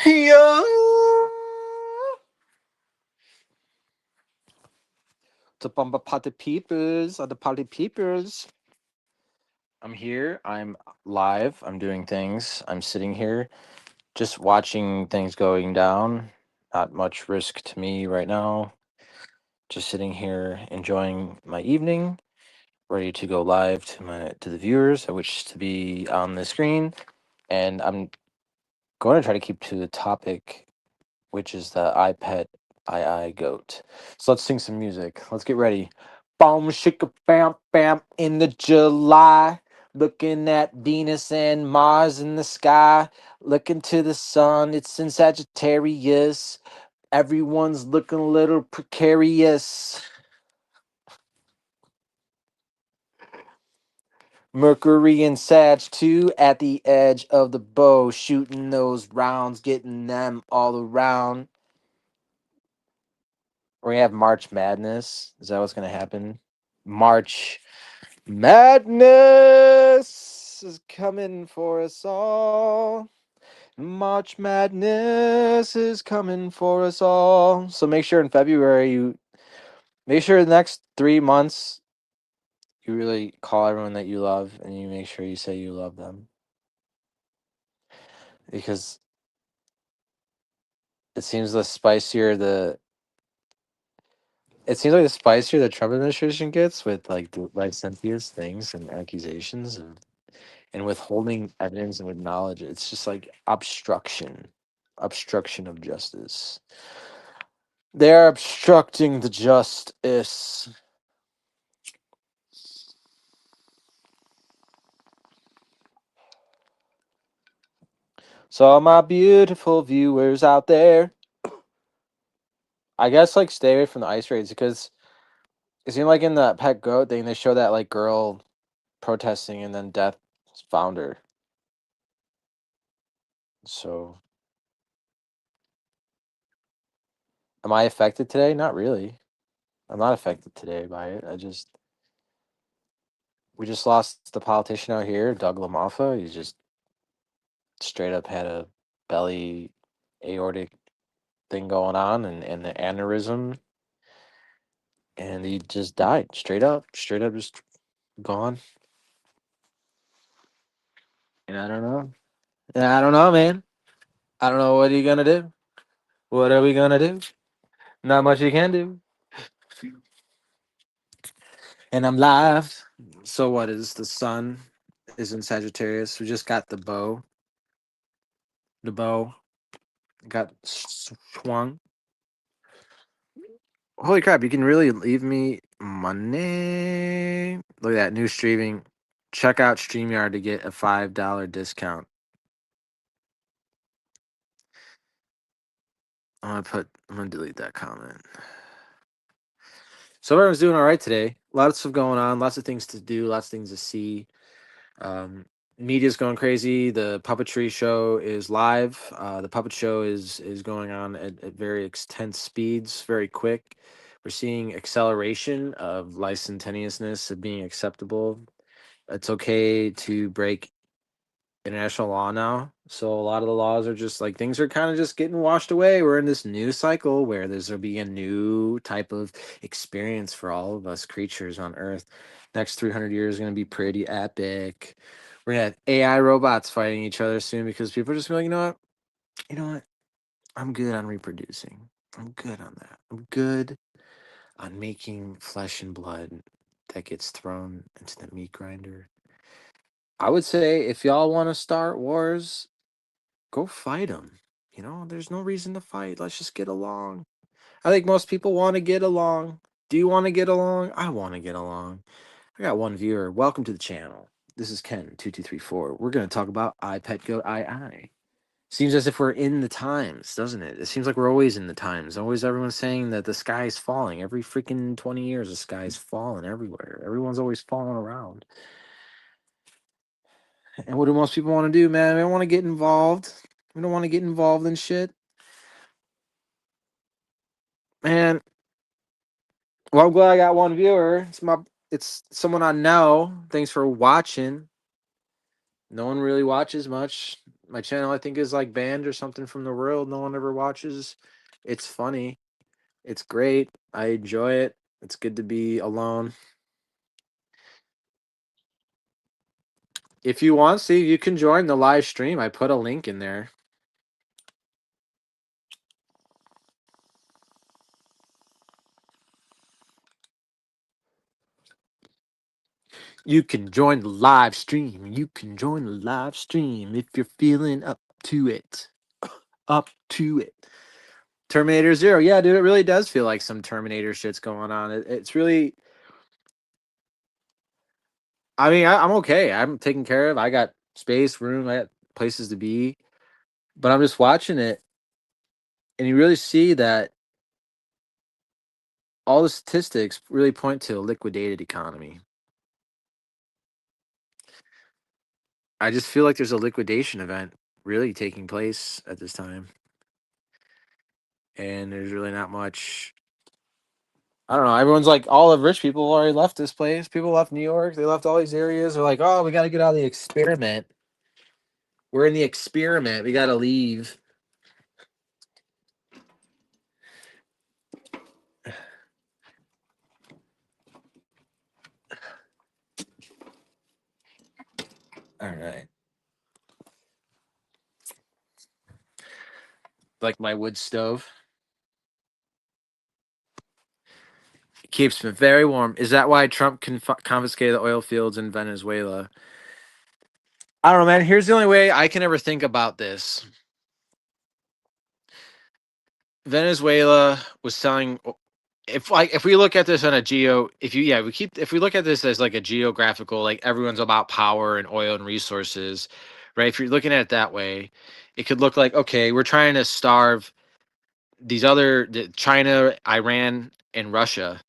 Yo! The Bumba Party Peoples are the Party Peoples. I'm here. I'm live. I'm doing things. I'm sitting here just watching things going down. Not much risk to me right now. Just sitting here enjoying my evening, ready to go live to the viewers. I wish to be on the screen, and I'm going to try to keep to the topic, which is the iPad goat. So let's sing some music. Let's get ready. Boom, shika, bam, bam, in the July. Looking at Venus and Mars in the sky. Looking to the sun, it's in Sagittarius. Everyone's looking a little precarious. Mercury and Sag too at the edge of the bow, shooting those rounds, getting them all around. We have March Madness. Is that what's going to happen? March Madness is coming for us all. March Madness is coming for us all. So make sure in February make sure the next 3 months you really call everyone that you love and you make sure you say you love them. Because it seems it seems like the spicier the Trump administration gets with like the licentious things and accusations and withholding evidence and with knowledge, it's just like obstruction of justice. They're obstructing the justice. So all my beautiful viewers out there, I guess like stay away from the ice raids because it seemed like in the pet goat thing they show that like girl protesting and then death found her. So am I affected today? Not really. I'm not affected today by it. We just lost the politician out here, Doug LaMalfa. He just straight up had a belly aortic thing going on and the aneurysm, and he just died straight up just gone. And I don't know. I don't know, man. I don't know what are you gonna do. What are we gonna do? Not much you can do. And I'm live. So what is the sun is in Sagittarius? We just got the bow. The bow got swung. Holy crap, you can really leave me money. Look at that new streaming. Check out StreamYard to get a $5 discount. I'm gonna delete that comment. So everyone's doing all right today. Lots of going on, lots of things to do, lots of things to see. Media's going crazy. The puppetry show is live. The puppet show is going on at very intense speeds, very quick. We're seeing acceleration of licentiousness of being acceptable. It's okay to break international law now. So a lot of the laws are just like things are kind of just getting washed away. We're in this new cycle where there'll be a new type of experience for all of us creatures on Earth. Next 300 years is going to be pretty epic. We're going to have AI robots fighting each other soon because people are just gonna be like, you know what? I'm good on reproducing. I'm good on that. I'm good on making flesh and blood that gets thrown into the meat grinder. I would say if y'all want to start wars, go fight them. There's no reason to fight. Let's just get along. I think most people want to get along. Do you want to get along? I want to get along. I got one viewer. Welcome to the channel. This is Ken2234. We're going to talk about iPet Goat II. Seems as if we're in the times, doesn't it? It seems like we're always in the times. Always everyone's saying that the sky is falling. Every freaking 20 years, the sky is falling everywhere. Everyone's always falling around. And what do most people want to do, man? They don't want to get involved. We don't want to get involved in shit. Man, well, I'm glad I got one viewer. It's someone I know. Thanks for watching. No one really watches much. My channel, I think, is like banned or something from the world. No one ever watches. It's funny. It's great. I enjoy it. It's good to be alone. If you want to, you can join the live stream. I put a link in there. You can join the live stream. You can join the live stream if you're feeling up to it. Up to it. Terminator Zero. Yeah, dude, it really does feel like some Terminator shit's going on. It's really, I mean, I'm okay. I'm taken care of. I got space, room, I got places to be. But I'm just watching it, and you really see that all the statistics really point to a liquidated economy. I just feel like there's a liquidation event really taking place at this time. And there's really not much. I don't know. Everyone's like, all of rich people already left this place. People left New York. They left all these areas. They're like, oh, we got to get out of the experiment. We're in the experiment. We got to leave. All right. Like my wood stove. It keeps me very warm. Is that why Trump confiscated the oil fields in Venezuela? I don't know, man. Here's the only way I can ever think about this. Venezuela was selling. If we look at this on a geo, if we look at this as like a geographical, like everyone's about power and oil and resources, right? If you're looking at it that way, it could look like, okay, we're trying to starve China, Iran, and Russia,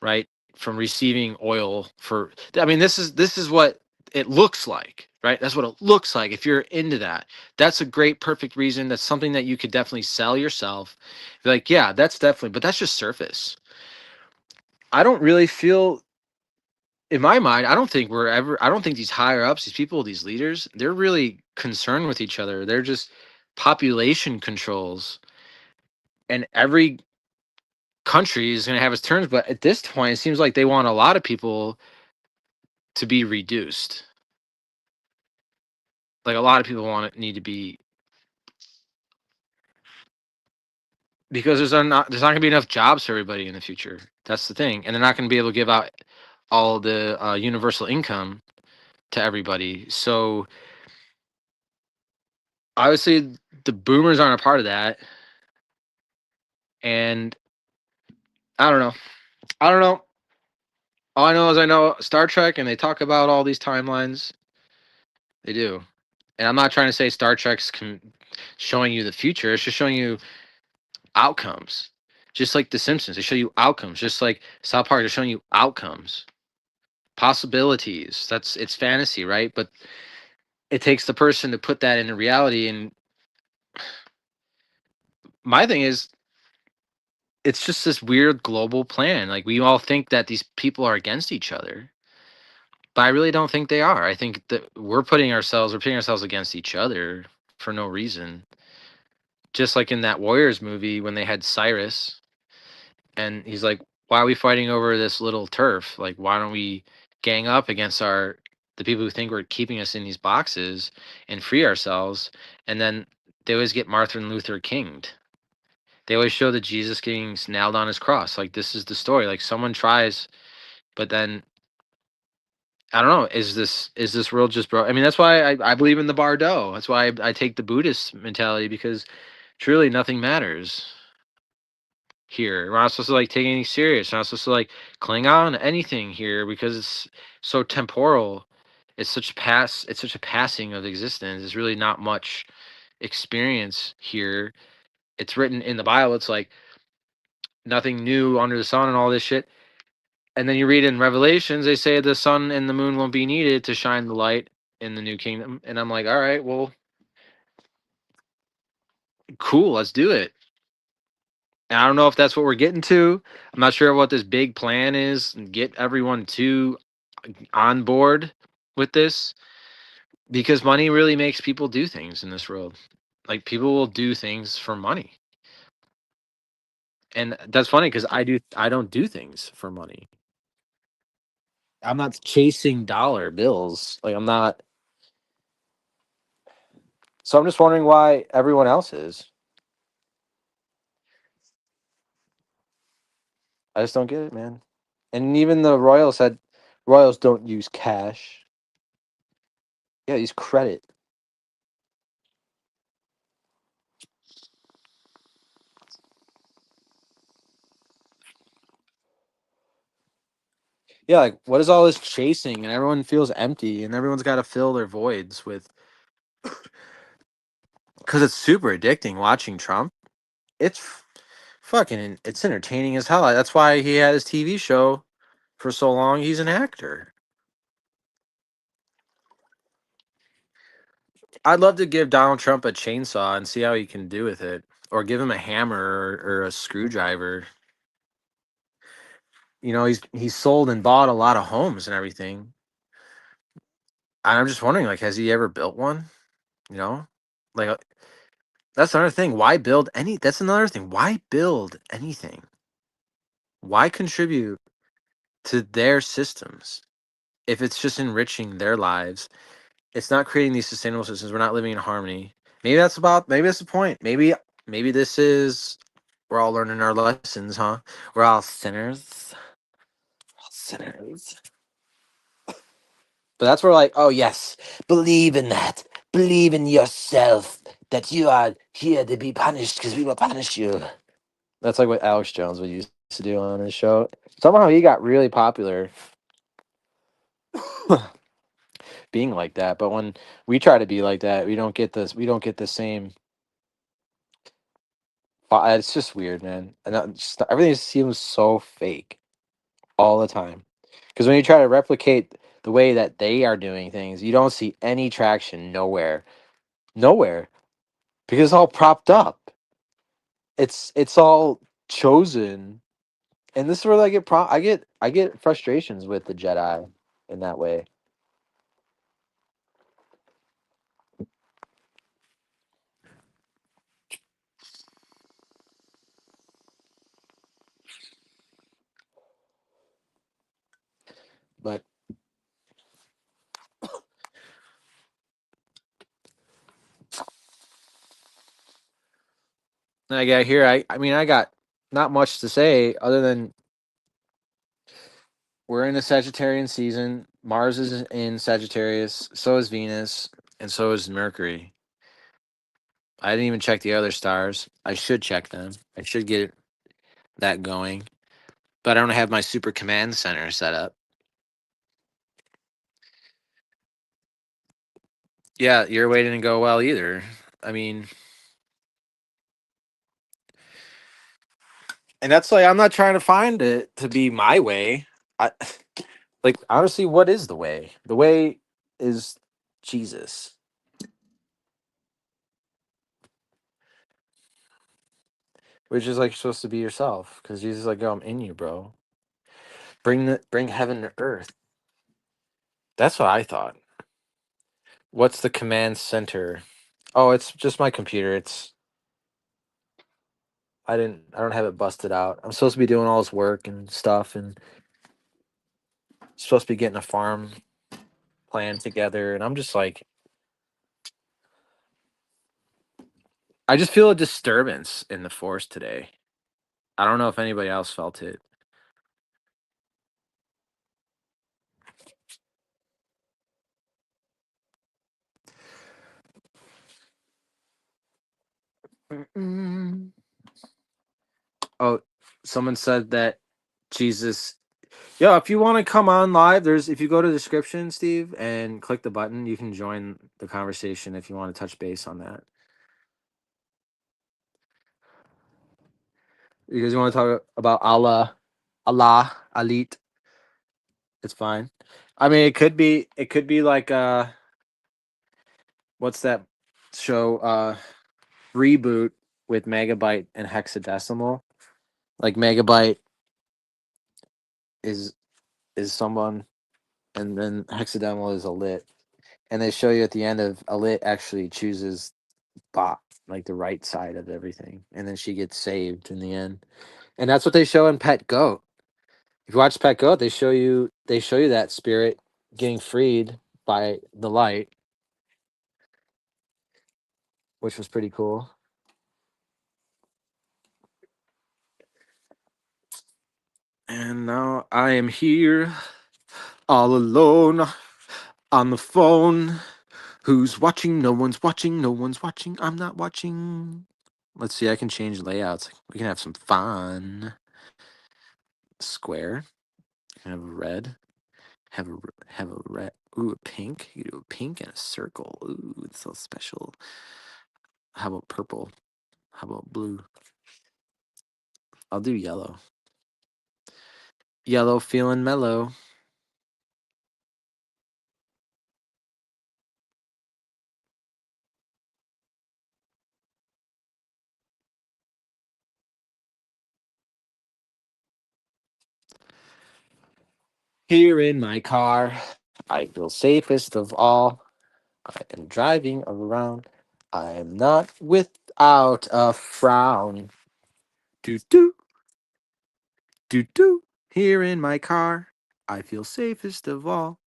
right, from receiving oil for. I mean, this is what it looks like, right? That's what it looks like. If you're into that, that's a great, perfect reason. That's something that you could definitely sell yourself. Be like, yeah, that's definitely, but that's just surface. I don't really feel, in my mind, I don't think these higher ups, these people, these leaders, they're really concerned with each other. They're just population controls, and every country is going to have its terms. But at this point, it seems like they want a lot of people to be reduced. Like a lot of people need to be, because there's not going to be enough jobs for everybody in the future. That's the thing, and they're not going to be able to give out all the universal income to everybody. So obviously, the boomers aren't a part of that, and I don't know. I don't know. All I know is I know Star Trek, and they talk about all these timelines. They do, and I'm not trying to say Star Trek's showing you the future. It's just showing you outcomes. Just like The Simpsons, they show you outcomes. Just like South Park, they're showing you outcomes, possibilities. It's fantasy, right? But it takes the person to put that into reality. And my thing is, it's just this weird global plan. Like we all think that these people are against each other, but I really don't think they are. I think that we're putting ourselves against each other for no reason. Just like in that Warriors movie when they had Cyrus, and he's like, "Why are we fighting over this little turf? Like, why don't we gang up against the people who think we're keeping us in these boxes and free ourselves?" And then they always get Martin Luther Kinged. They always show that Jesus getting nailed on his cross. Like this is the story. Like someone tries, but then I don't know. Is this world just broke? I mean, that's why I believe in the Bardo. That's why I take the Buddhist mentality, because truly nothing matters here. We're not supposed to like take anything serious. We're not supposed to like cling on to anything here because it's so temporal. It's such a passing of existence. There's really not much experience here. It's written in the Bible. It's like nothing new under the sun and all this shit. And then you read in Revelations, they say the sun and the moon won't be needed to shine the light in the new kingdom. And I'm like, all right, well, cool, let's do it. And I don't know if that's what we're getting to. I'm not sure what this big plan is and get everyone to on board with this. Because money really makes people do things in this world. Like people will do things for money. And that's funny because I don't do things for money. I'm not chasing dollar bills. Like I'm not. So I'm just wondering why everyone else is. I just don't get it, man. And even the Royals said Royals don't use cash. Yeah, use credit. Yeah, like what is all this chasing and everyone feels empty and everyone's got to fill their voids with cuz it's super addicting watching Trump. It's fucking it's entertaining as hell. That's why he had his TV show for so long. He's an actor. I'd love to give Donald Trump a chainsaw and see how he can do with it, or give him a hammer or a screwdriver. You know, he's sold and bought a lot of homes and everything. And I'm just wondering, like, has he ever built one? You know, like that's another thing. Why build any? That's another thing. Why build anything? Why contribute to their systems if it's just enriching their lives? It's not creating these sustainable systems. We're not living in harmony. Maybe that's the point. Maybe this is we're all learning our lessons, huh? We're all sinners. All sinners. But that's where like, oh yes, believe in that. Believe in yourself that you are here to be punished because we will punish you. That's like what Alex Jones would used to do on his show. Somehow he got really popular being like that. But when we try to be like that, we don't get this. We don't get the same. It's just weird, man. And everything seems so fake all the time. Because when you try to replicate the way that they are doing things, you don't see any traction nowhere, nowhere, because it's all propped up. It's all chosen, and this is where I get I get frustrations with the Jedi in that way. But I got here. I mean I got not much to say other than we're in a Sagittarian season. Mars is in Sagittarius. So is Venus, and so is Mercury. I didn't even check the other stars. I should check them. I should get that going. But I don't have my super command center set up. Yeah, your way didn't go well either. I mean, and that's like I'm not trying to find it to be my way. I like honestly, what is the way? The way is Jesus, which is like you're supposed to be yourself, because Jesus is like, "Yo, I'm in you, bro. Bring heaven to earth." That's what I thought. What's the command center? Oh, it's just my computer. I don't have it busted out. I'm supposed to be doing all this work and stuff, and supposed to be getting a farm plan together, and I'm just like, I just feel a disturbance in the force today. I don't know if anybody else felt it. Mm. Oh, someone said that Jesus. Yeah, if you want to come on live, there's if you go to the description, Steve, and click the button, you can join the conversation if you want to touch base on that. Because you want to talk about Allah, Alit, it's fine. I mean, it could be like what's that show? Reboot with Megabyte and Hexadecimal. Like Megabyte is someone, and then Hexadecimal is a lit. and they show you at the end of Alit actually chooses bot, like the right side of everything, and then she gets saved in the end. And that's what they show in Pet Goat. If you watch Pet Goat, they show you that spirit getting freed by the light, which was pretty cool. And now I am here all alone on the phone. Who's watching? No one's watching. No one's watching. I'm not watching. Let's see. I can change layouts. We can have some fun. Square. Have a red. Have a red. Ooh, a pink. You do a pink and a circle. Ooh, it's so special. How about purple? How about blue? I'll do yellow. Yellow feeling mellow. Here in my car, I feel safest of all. I am driving around. I am not without a frown. Do do do do. Here in my car, I feel safest of all.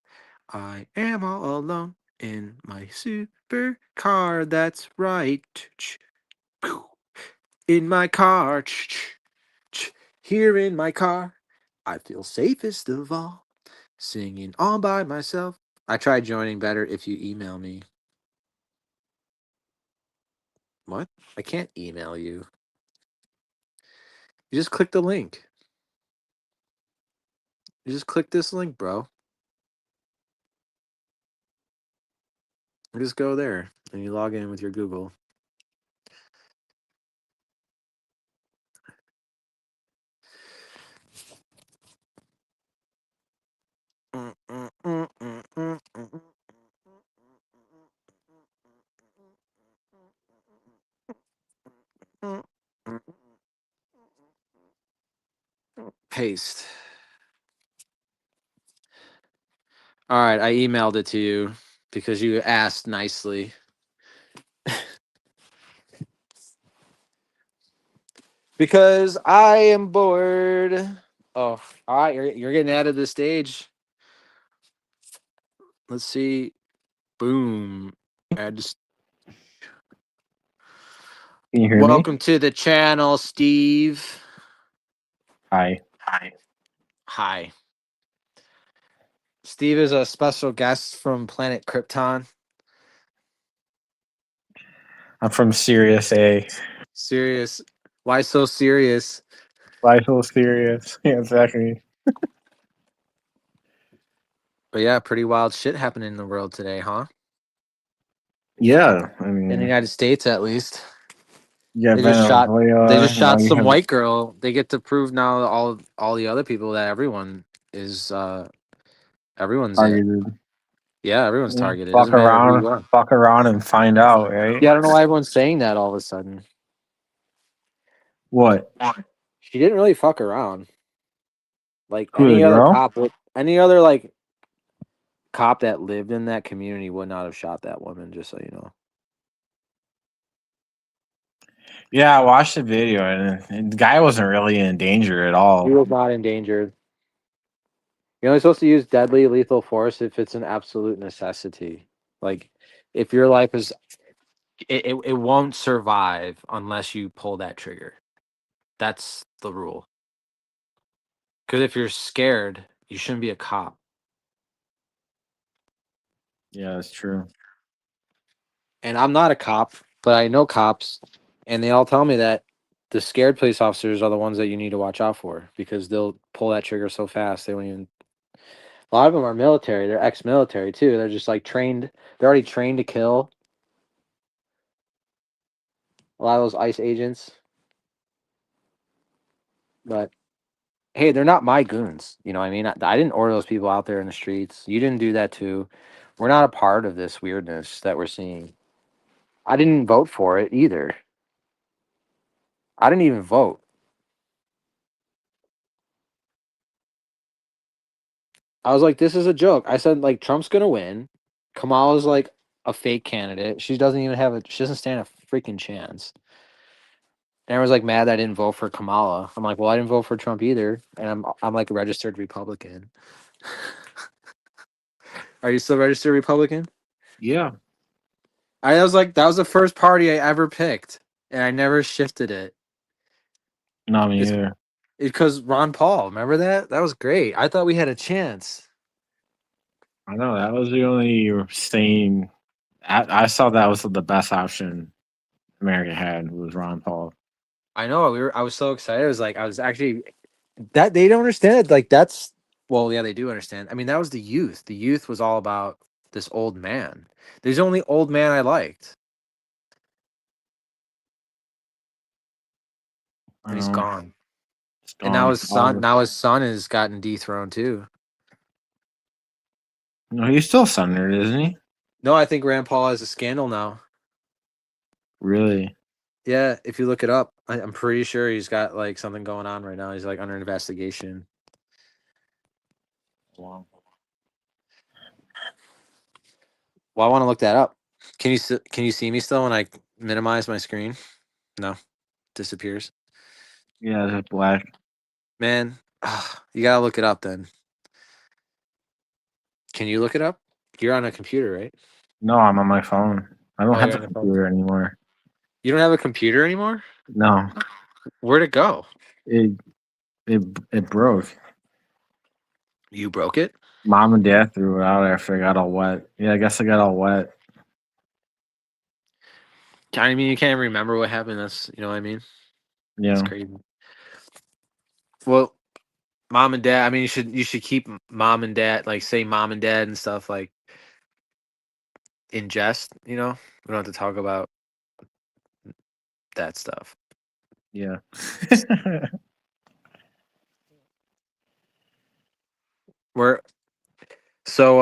I am all alone in my super car. That's right. In my car. Here in my car, I feel safest of all. Singing all by myself. I tried joining better if you email me. What? I can't email you. You just click the link. You just click this link, bro. You just go there and you log in with your Google. Paste. All right, I emailed it to you because you asked nicely. Because I am bored. Oh, all right, you're getting added to the stage. Let's see. Boom. Add to Can you hear me? Welcome to the channel, Steve. Hi. Hi. Steve is a special guest from planet Krypton. I'm from Sirius A. Serious. Why so serious? Why so serious? Yeah, exactly. But yeah, pretty wild shit happening in the world today, huh? Yeah, I In the mean, United States, at least. you got They just shot. They Venezuela. just Now shot you some have white girl. They get to prove now all the other people that is everyone's it. targeted. Yeah, everyone's targeted. It Fuck doesn't matter who you are. around and find out, right? Yeah, I don't know why everyone's saying that all of a sudden. What? She didn't really fuck around. Like Who, the girl? any other like cop that lived in that community would not have shot that woman. Just so you know. Yeah, I watched the video, and the guy wasn't really in danger at He all. was not endangered. You're only supposed to use deadly lethal force if it's an absolute necessity. Like if your life is it won't survive unless you pull that trigger. That's the rule. Because if you're scared, you shouldn't be a cop. Yeah, that's true. And I'm not a cop, but I know cops, and they all tell me that the scared police officers are the ones that you need to watch out for because they'll pull that trigger so fast they won't even. A lot of them are military. They're ex-military too. They're just like trained. They're already trained to kill. A lot of those ICE agents, but hey, they're not my goons. You know what I mean? I didn't order those people out there in the streets. You didn't do that too. We're not a part of this weirdness that we're seeing. I didn't vote for it either. I didn't even vote. I was like, this is a joke. I said, like, Trump's going to win. Kamala's like a fake candidate. She doesn't even have a. She doesn't stand a freaking chance. And everyone's like mad that I didn't vote for Kamala. I'm like, well, I didn't vote for Trump either, and I'm like a registered Republican. Are you still registered Republican? Yeah, I was like, that was the first party I ever picked, and I never shifted it. not me It's either. because Ron Paul. Remember that? That was great. I thought we had a chance. I know that was the only sane. I saw that was the best option America had was Ron Paul. I know. I was so excited. I was like, I was actually that they don't understand it. Like that's well, yeah, they do understand. I mean, that was the youth. The youth was all about this old man. There's the only old man I liked, I and he's know gone. it's And now gone. his son has gotten dethroned too. No, he's still senator, isn't he? No, I think Rand Paul has a scandal now. Really? Yeah, if you look it up, I'm pretty sure he's got like something going on right now. He's like under investigation. Wow. Well, I want to look that up. Can you see me still when I minimize my screen? No, disappears. Yeah, it's black. Man, you gotta look it up then. Can you look it up? You're on a computer, right? No, I'm on my phone. I don't Oh, have you're a on the phone. computer anymore. You don't have a computer anymore? No, Where'd it go? it it it broke. You broke it? Mom and dad threw it out after I got all wet. Yeah, I guess I got all wet. I mean, you can't even remember what happened. That's you know what I mean. It's Yeah, crazy. Well, mom and dad. I mean, you should keep mom and dad like say mom and dad and stuff like in jest. You know, we don't have to talk about that stuff. yeah. We're so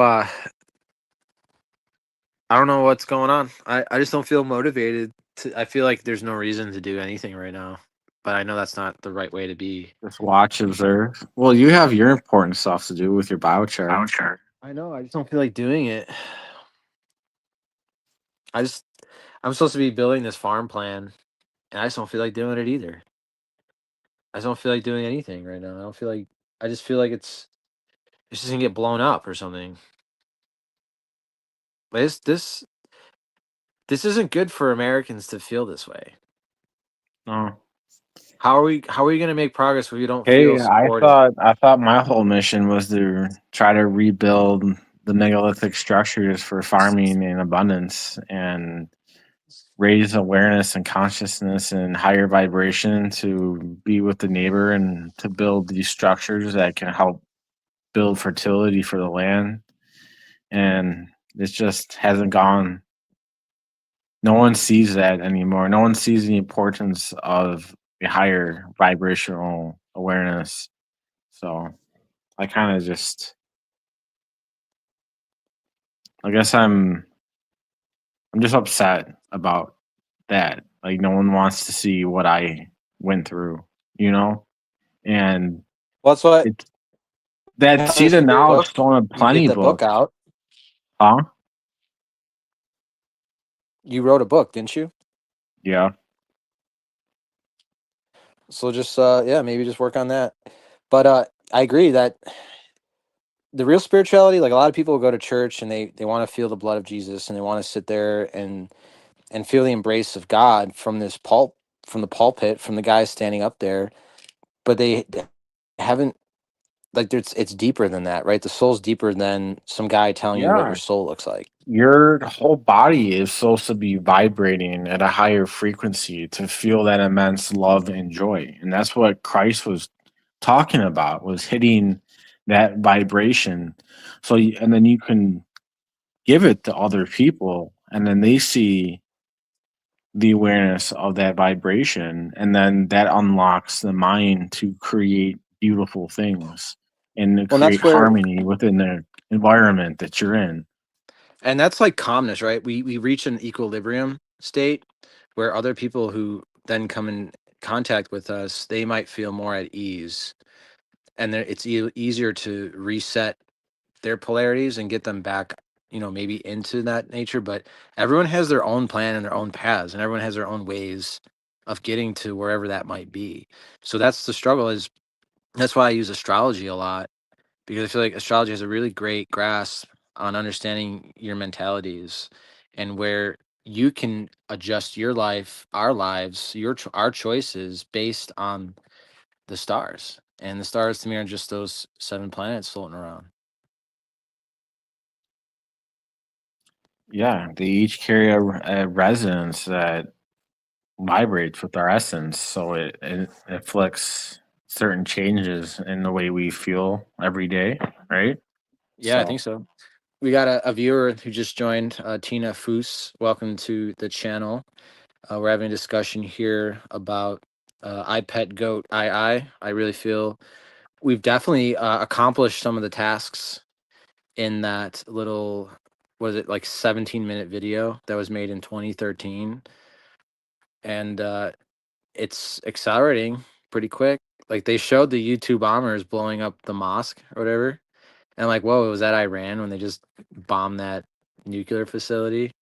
I don't know what's going on. I just don't feel motivated to I feel like there's no reason to do anything right now. But I know that's not the right way to be. Just watch, observe. Well, you have your important stuff to do with your biochar. Sure. I know, I just don't feel like doing it. I just I'm supposed to be building this farm plan and I just don't feel like doing it either. I just don't feel like doing anything right now. I just feel like it's just gonna get blown up or something. But this isn't good for Americans to feel this way. No. How are we gonna make progress if we don't feel Hey, I supported? thought I thought my whole mission was to try to rebuild the megalithic structures for farming in abundance and raise awareness and consciousness and higher vibration to be with the neighbor and to build these structures that can help build fertility for the land. And it just hasn't gone. No one sees that anymore. No one sees the importance of a higher vibrational awareness. So I kind of just, I guess I'm just upset about that. Like no one wants to see what I went through, you know? And Well, that's what it's that seed of knowledge book. still in a You get plenty the book book. out. Huh? You wrote a book, didn't you? Yeah. So just yeah, maybe just work on that. But I agree that the real spirituality, like a lot of people go to church and they want to feel the blood of Jesus and they want to sit there and feel the embrace of God from from the pulpit from the guy standing up there, but they haven't like it's deeper than that, right? The soul's deeper than some guy telling you what your Yeah. soul looks like. Your whole body is supposed to be vibrating at a higher frequency to feel that immense love and joy. And that's what Christ was talking about was hitting that vibration. So and then you can give it to other people and then they see the awareness of that vibration and then that unlocks the mind to create beautiful things and to Well, create that's where harmony within the environment that you're in. and that's like calmness, right? We reach an equilibrium state where other people who then come in contact with us, they might feel more at ease, and it's easier to reset their polarities and get them back maybe into that nature, but everyone has their own plan and their own paths, and everyone has their own ways of getting to wherever that might be. So that's the struggle. Is That's why I use astrology a lot, because I feel like astrology has a really great grasp on understanding your mentalities and where you can adjust your life, our lives, our choices based on the stars. And the stars to me are just those seven planets floating around. Yeah, they each carry a resonance that vibrates with our essence, so it affects certain changes in the way we feel every day, right? Yeah, I So think so. We got a viewer who just joined, Tina Foos. Welcome to the channel. We're having a discussion here about I Pet Goat I really feel we've definitely accomplished some of the tasks in that little, was it like 17-minute video that was made in 2013? And it's accelerating pretty quick. Like they showed the U-2 bombers blowing up the mosque or whatever. And like, whoa, was that Iran when they just bombed that nuclear facility?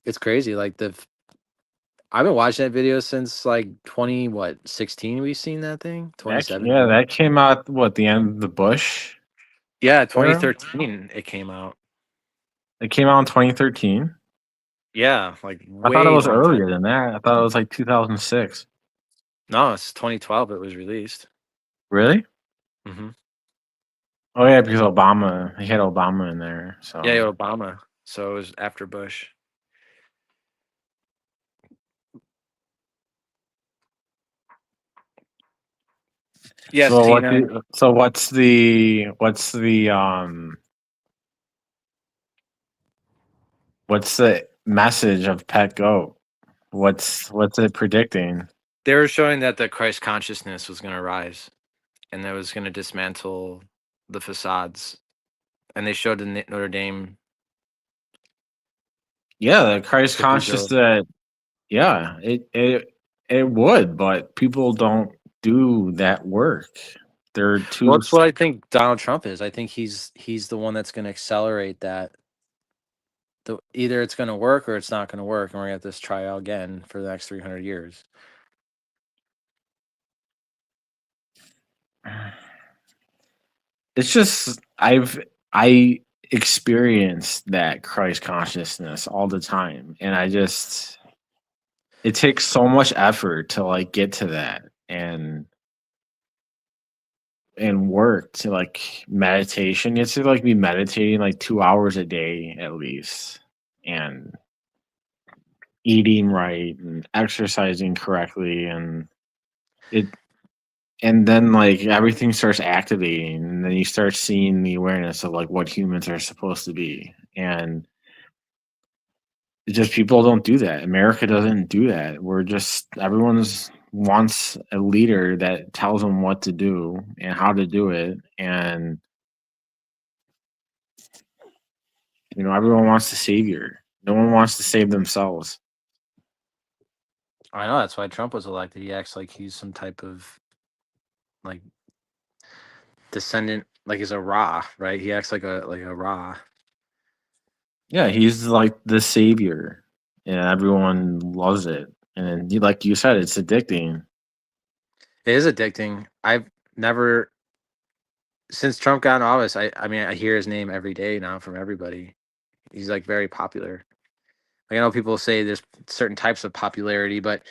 It's crazy. Like I've been watching that video since like 16 we've seen that thing? yeah, 2017. that came out what the end of the Bush Yeah, era. 2013 it came out. It came out in 2013. Yeah, like I thought it way was long time. earlier than that. I thought it was like 2006. No, it's 2012 it was released. Really? Hmm. Oh yeah, because Obama, he had Obama in there. Yeah, So Obama. So it was after Bush. Yes, so what Tina. do so what's the message of Pet Goat? What's it predicting? They were showing that the Christ consciousness was going to rise and that was going to dismantle the facades. And they showed the Notre Dame Yeah, the Christ conscious cathedral. that yeah, it would, but people don't do that work. They're Well, too that's what I think Donald Trump is. I think he's the one that's going to accelerate that. Either it's going to work or it's not going to work, and we're going to have this trial again for the next 300 years. it's just I experience that Christ consciousness all the time, and it takes so much effort to like get to that and work to like meditation. You have to like be meditating like 2 hours a day at least, and eating right and exercising correctly, it and then like everything starts activating, and then you start seeing the awareness of like what humans are supposed to be. And it's just people don't do that. America doesn't do that. We're just everyone's wants a leader that tells them what to do and how to do it. And everyone wants a savior. No one wants to save themselves. I know that's why Trump was elected. He acts like he's some type of like descendant, like he's a Ra, right? He acts like a Ra. Yeah, he's like the savior, and everyone loves it. And like you said, it's addicting. It is addicting. I've never since Trump got in office. I mean, I hear his name every day now from everybody. He's like very popular. Like, I know people say there's certain types of popularity, but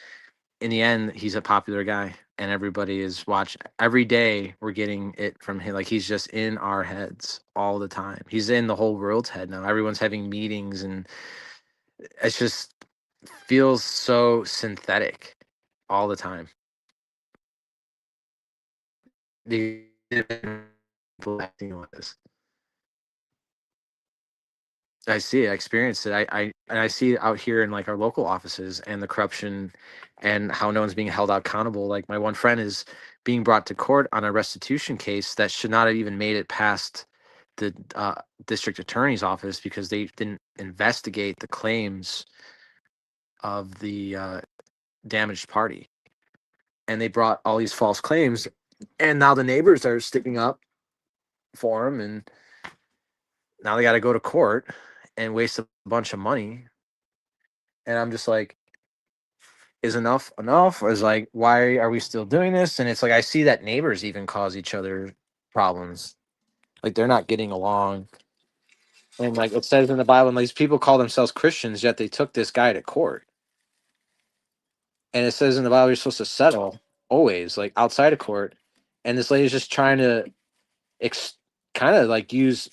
in the end, he's a popular guy, and everybody is watching. Every day, we're getting it from him. Like he's just in our heads all the time. He's in the whole world's head now. Everyone's having meetings, and it's just feels so synthetic all the time. The people acting like this. I see it. I experienced it. I see it out here in like our local offices and the corruption and how no one's being held accountable. Like my one friend is being brought to court on a restitution case that should not have even made it past the district attorney's office because they didn't investigate the claims of the damaged party, and they brought all these false claims, and now the neighbors are sticking up for him, and now they got to go to court and waste a bunch of money. And I'm just like, is enough? Or is like, why are we still doing this? And it's like I see that neighbors even cause each other problems. Like they're not getting along. And like it says in the Bible, and these people call themselves Christians, yet they took this guy to court. And it says in the Bible you're supposed to settle always, like outside of court. And this lady's just trying to ex- kind of like use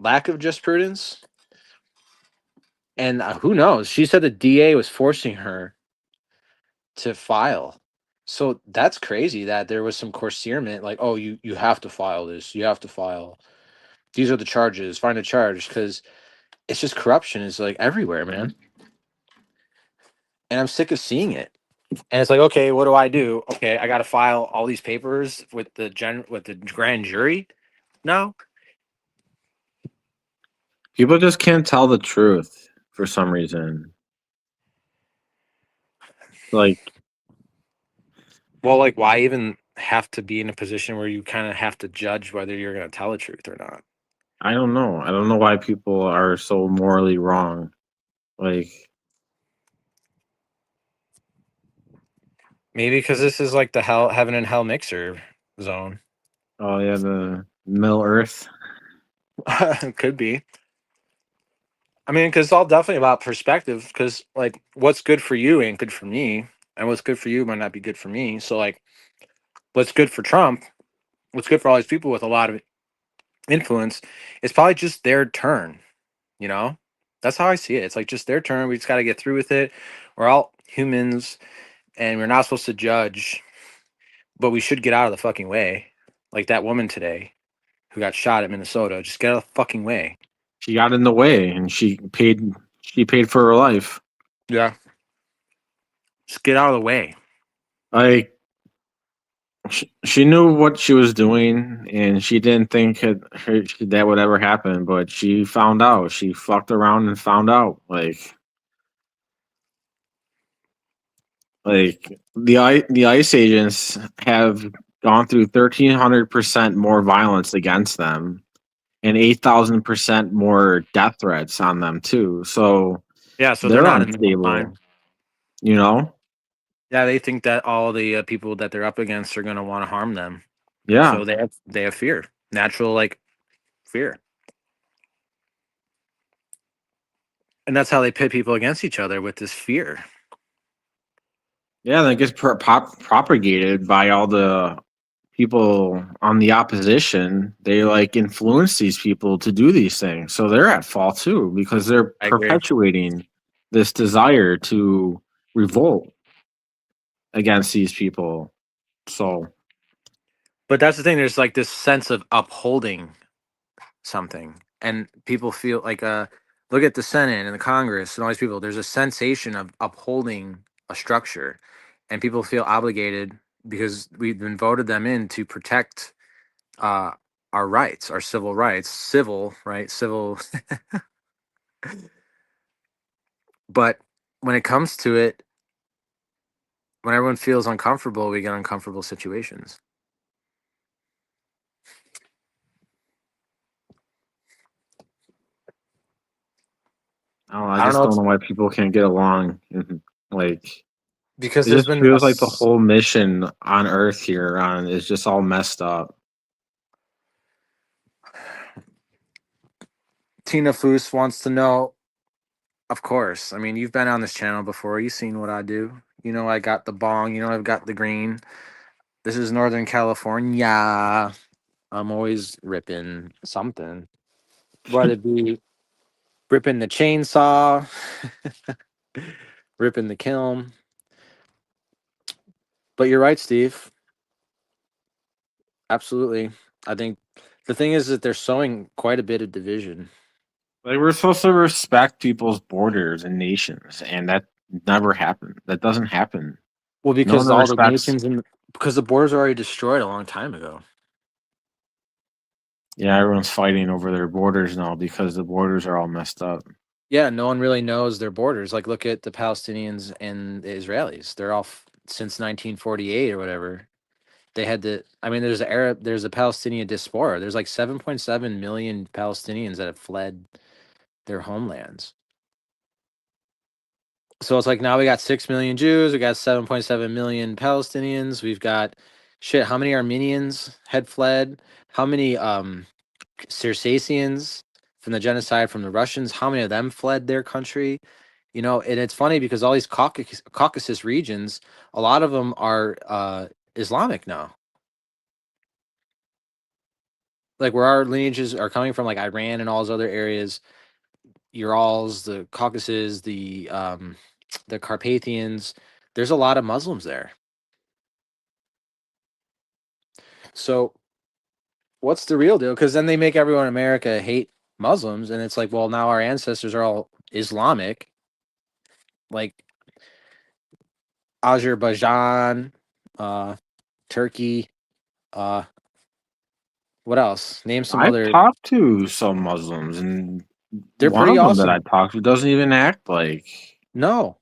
lack of just prudence. And who knows? She said the DA was forcing her to file. So that's crazy that there was some coercement, like, oh, you have to file this, you have to file. These are the charges. Find a charge because it's just corruption is like everywhere, man. And I'm sick of seeing it. And it's like, okay, what do I do? Okay, I got to file all these papers with the grand jury. No, People just can't tell the truth for some reason. Like, well, like, why even have to be in a position where you kind of have to judge whether you're going to tell the truth or not? I don't know. I don't know why people are so morally wrong. Like, Maybe because this is like the heaven and hell mixer zone. oh yeah, the Middle Earth. Could be. I mean, because it's all definitely about perspective. Because like, what's good for you ain't good for me, and what's good for you might not be good for me. So like, what's good for Trump, what's good for all these people with a lot of influence, it's probably just their turn. You know, that's how I see it. It's like just their turn. We just got to get through with it. We're all humans, and we're not supposed to judge, but we should get out of the fucking way. Like that woman today who got shot at Minnesota. Just get out of the fucking way. She got in the way, and she paid. She paid for her life. Yeah. Just get out of the way. Like, she knew what she was doing, and she didn't think that would ever happen. But she found out. She fucked around and found out. Like the ICE agents have gone through 1,300% more violence against them, and 8,000% more death threats on them too. So Yeah, so they're they're not in the line. unstable. You know? Yeah, they think that all the people that they're up against are going to want to harm them. Yeah. So they have fear, natural like fear, and that's how they pit people against each other with this fear. Yeah, that gets propagated by all the people on the opposition. They like influence these people to do these things. So they're at fault too because they're I agree. perpetuating this desire to revolt against these people. So But that's the thing. There's like this sense of upholding something, and people feel like look at the Senate and the Congress and all these people. There's a sensation of upholding a structure, and people feel obligated because we've been voted them in to protect uh, our rights, our civil rights, civil right, civil. But when it comes to it, when everyone feels uncomfortable, we get uncomfortable situations. I I don't just know. don't It's know why people can't get along. Like because it there's just been feels like the whole mission on Earth here on is just all messed up. Tina Foose wants to know. Of course. I mean, you've been on this channel before. You've seen what I do. You know, I got the bong. You know, I've got the green. This is Northern California. I'm always ripping something, whether it be ripping the chainsaw, ripping the kiln. But you're right, Steve. Absolutely. I think the thing is that they're sowing quite a bit of division. Like we're supposed to respect people's borders and nations, and that never happened. That doesn't happen. Well, No one because all the respects. nations and because the borders are already destroyed a long time ago. Yeah, everyone's fighting over their borders now because the borders are all messed up. Yeah, no one really knows their borders. Like, look at the Palestinians and the Israelis. They're all since 1948 or whatever. They had to. I mean, there's a Palestinian diaspora. There's like 7.7 million Palestinians that have fled their homelands. So it's like now we got 6 million Jews, we got 7.7 million Palestinians, we've got shit. How many Armenians had fled? How many Circassians from the genocide from the Russians? How many of them fled their country? You know, and it's funny because all these Caucasus regions, a lot of them are Islamic now. Like where our lineages are coming from, like Iran and all those other areas, Urals, the Caucasus, the Carpathians. There's a lot of Muslims there. So what's the real deal? Because then they make everyone in America hate Muslims, and it's like, well, now our ancestors are all Islamic, like Azerbaijan, uh, Turkey. Uh, what else? Name some I've other. talked to some Muslims, and They're one pretty of them that I awesome. talked to doesn't even act No,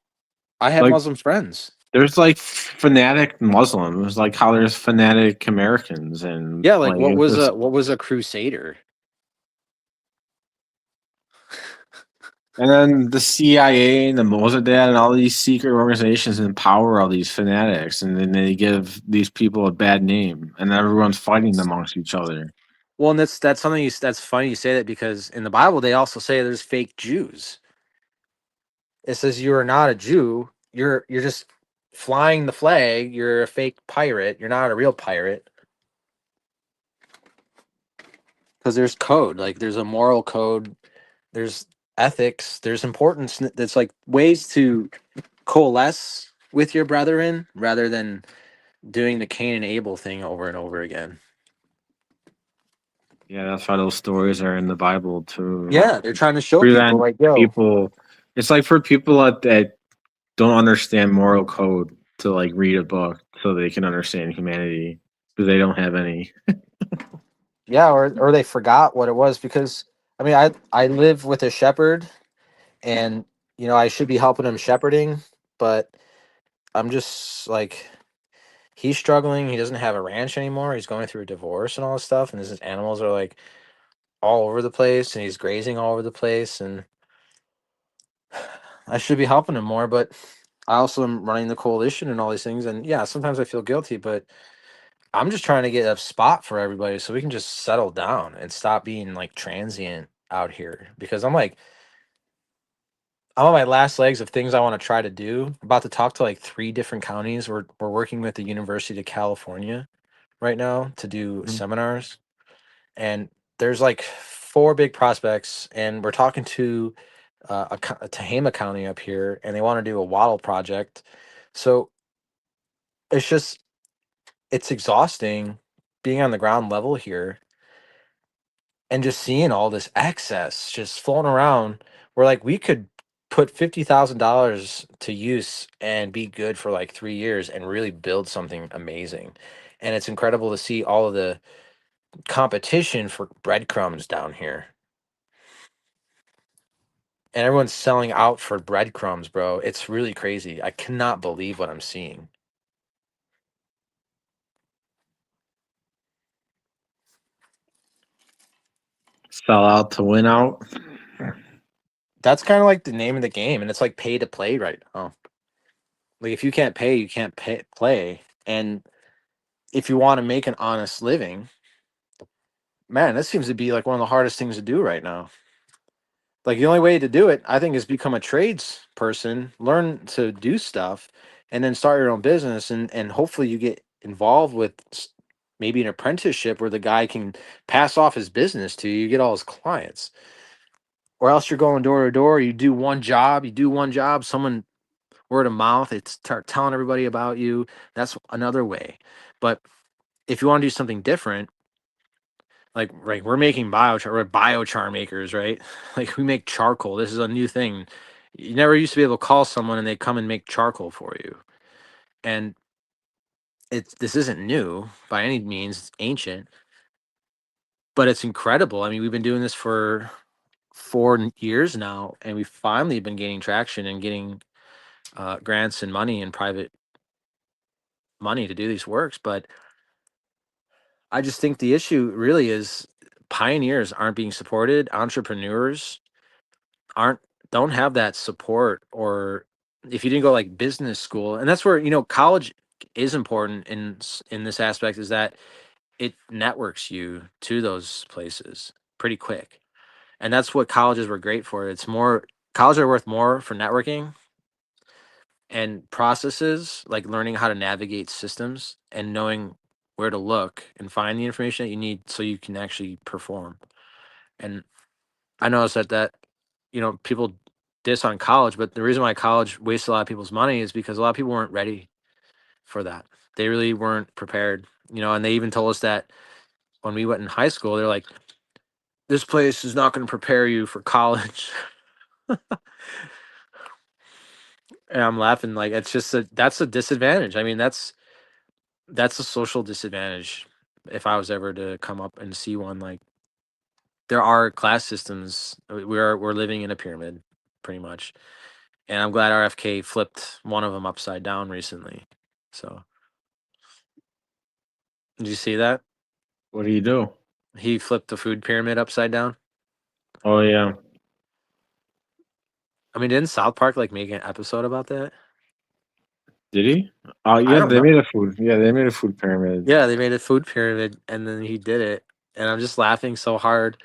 I have like Muslim friends. there's like fanatic Muslims, like how there's fanatic Americans, and Yeah, like like it's just. what was a crusader? And then the CIA and the Mossad and all these secret organizations empower all these fanatics, and then they give these people a bad name, and everyone's fighting amongst each other. Well, and that's something that's funny you say that because in the Bible they also say there's fake Jews. It says you are not a Jew. You're just flying the flag. You're a fake pirate. You're not a real pirate. Because there's code. Like there's a moral code. There's ethics. There's importance. That's like ways to coalesce with your brethren rather than doing the Cain and Abel thing over and over again. Yeah, that's why those stories are in the Bible to Yeah, they're trying to show people prevent like, yo, people. It's like for people that don't understand moral code to like read a book so they can understand humanity because they don't have any. yeah, or they forgot what it was because I mean I live with a shepherd and you know I should be helping him shepherding, but I'm just like he's struggling. He doesn't have a ranch anymore. He's going through a divorce and all this stuff, and his animals are like all over the place, and he's grazing all over the place. And I should be helping him more, but I also am running the coalition and all these things. And yeah, sometimes I feel guilty, but I'm just trying to get a spot for everybody so we can just settle down and stop being like transient out here because I'm on my last legs of things I want to try to do. About to talk to like 3 different counties. We're working with the University of California right now to do Mhm. seminars, and there's like 4 big prospects, and we're talking to a Tehama County up here, and they want to do a wattle project. So it's just it's exhausting being on the ground level here and just seeing all this excess just floating around. Where like we could put $50,000 to use and be good for like 3 years and really build something amazing. And it's incredible to see all of the competition for breadcrumbs down here. And everyone's selling out for breadcrumbs, bro. It's really crazy. I cannot believe what I'm seeing. Sell out to win out. That's kind of like the name of the game, and it's like pay to play right now. Like if you can't pay, you can't play. And if you want to make an honest living, man, this seems to be like one of the hardest things to do right now. Like the only way to do it, I think, is become a trades person, learn to do stuff, and then start your own business, and hopefully you get involved with maybe an apprenticeship where the guy can pass off his business to you, you get all his clients. Or else you're going door to door, you do one job, someone word of mouth, it's start telling everybody about you. That's another way. But if you want to do something different, like right, we're making we're biochar makers, right? Like we make charcoal. This is a new thing. You never used to be able to call someone and they come and make charcoal for you. And this isn't new by any means, it's ancient, but it's incredible. I mean, we've been doing this for 4 years now, and we've finally been gaining traction and getting grants and money and private money to do these works. But I just think the issue really is pioneers aren't being supported. Entrepreneurs aren't don't have that support, or if you didn't go like business school, and that's where college is important in this aspect, is that it networks you to those places pretty quick, and that's what colleges were great for. It's more colleges are worth more for networking and processes, like learning how to navigate systems and knowing where to look and find the information that you need so you can actually perform. And I noticed that people diss on college, but the reason why college wastes a lot of people's money is because a lot of people weren't ready for that. They really weren't prepared, and they even told us that when we went in high school, they're like, this place is not going to prepare you for college. And I'm laughing, like, it's just that's a disadvantage. I mean, that's a social disadvantage. If I was ever to come up and see one, like, there are class systems. We're living in a pyramid, pretty much. And I'm glad RFK flipped one of them upside down recently. So, did you see that? What do you do? He flipped the food pyramid upside down. Oh yeah, I mean, didn't South Park like make an episode about that? did he? Oh I yeah, don't they know. made a food. Yeah, they made a food pyramid. Yeah, they made a food pyramid and then he did it. And I'm just laughing so hard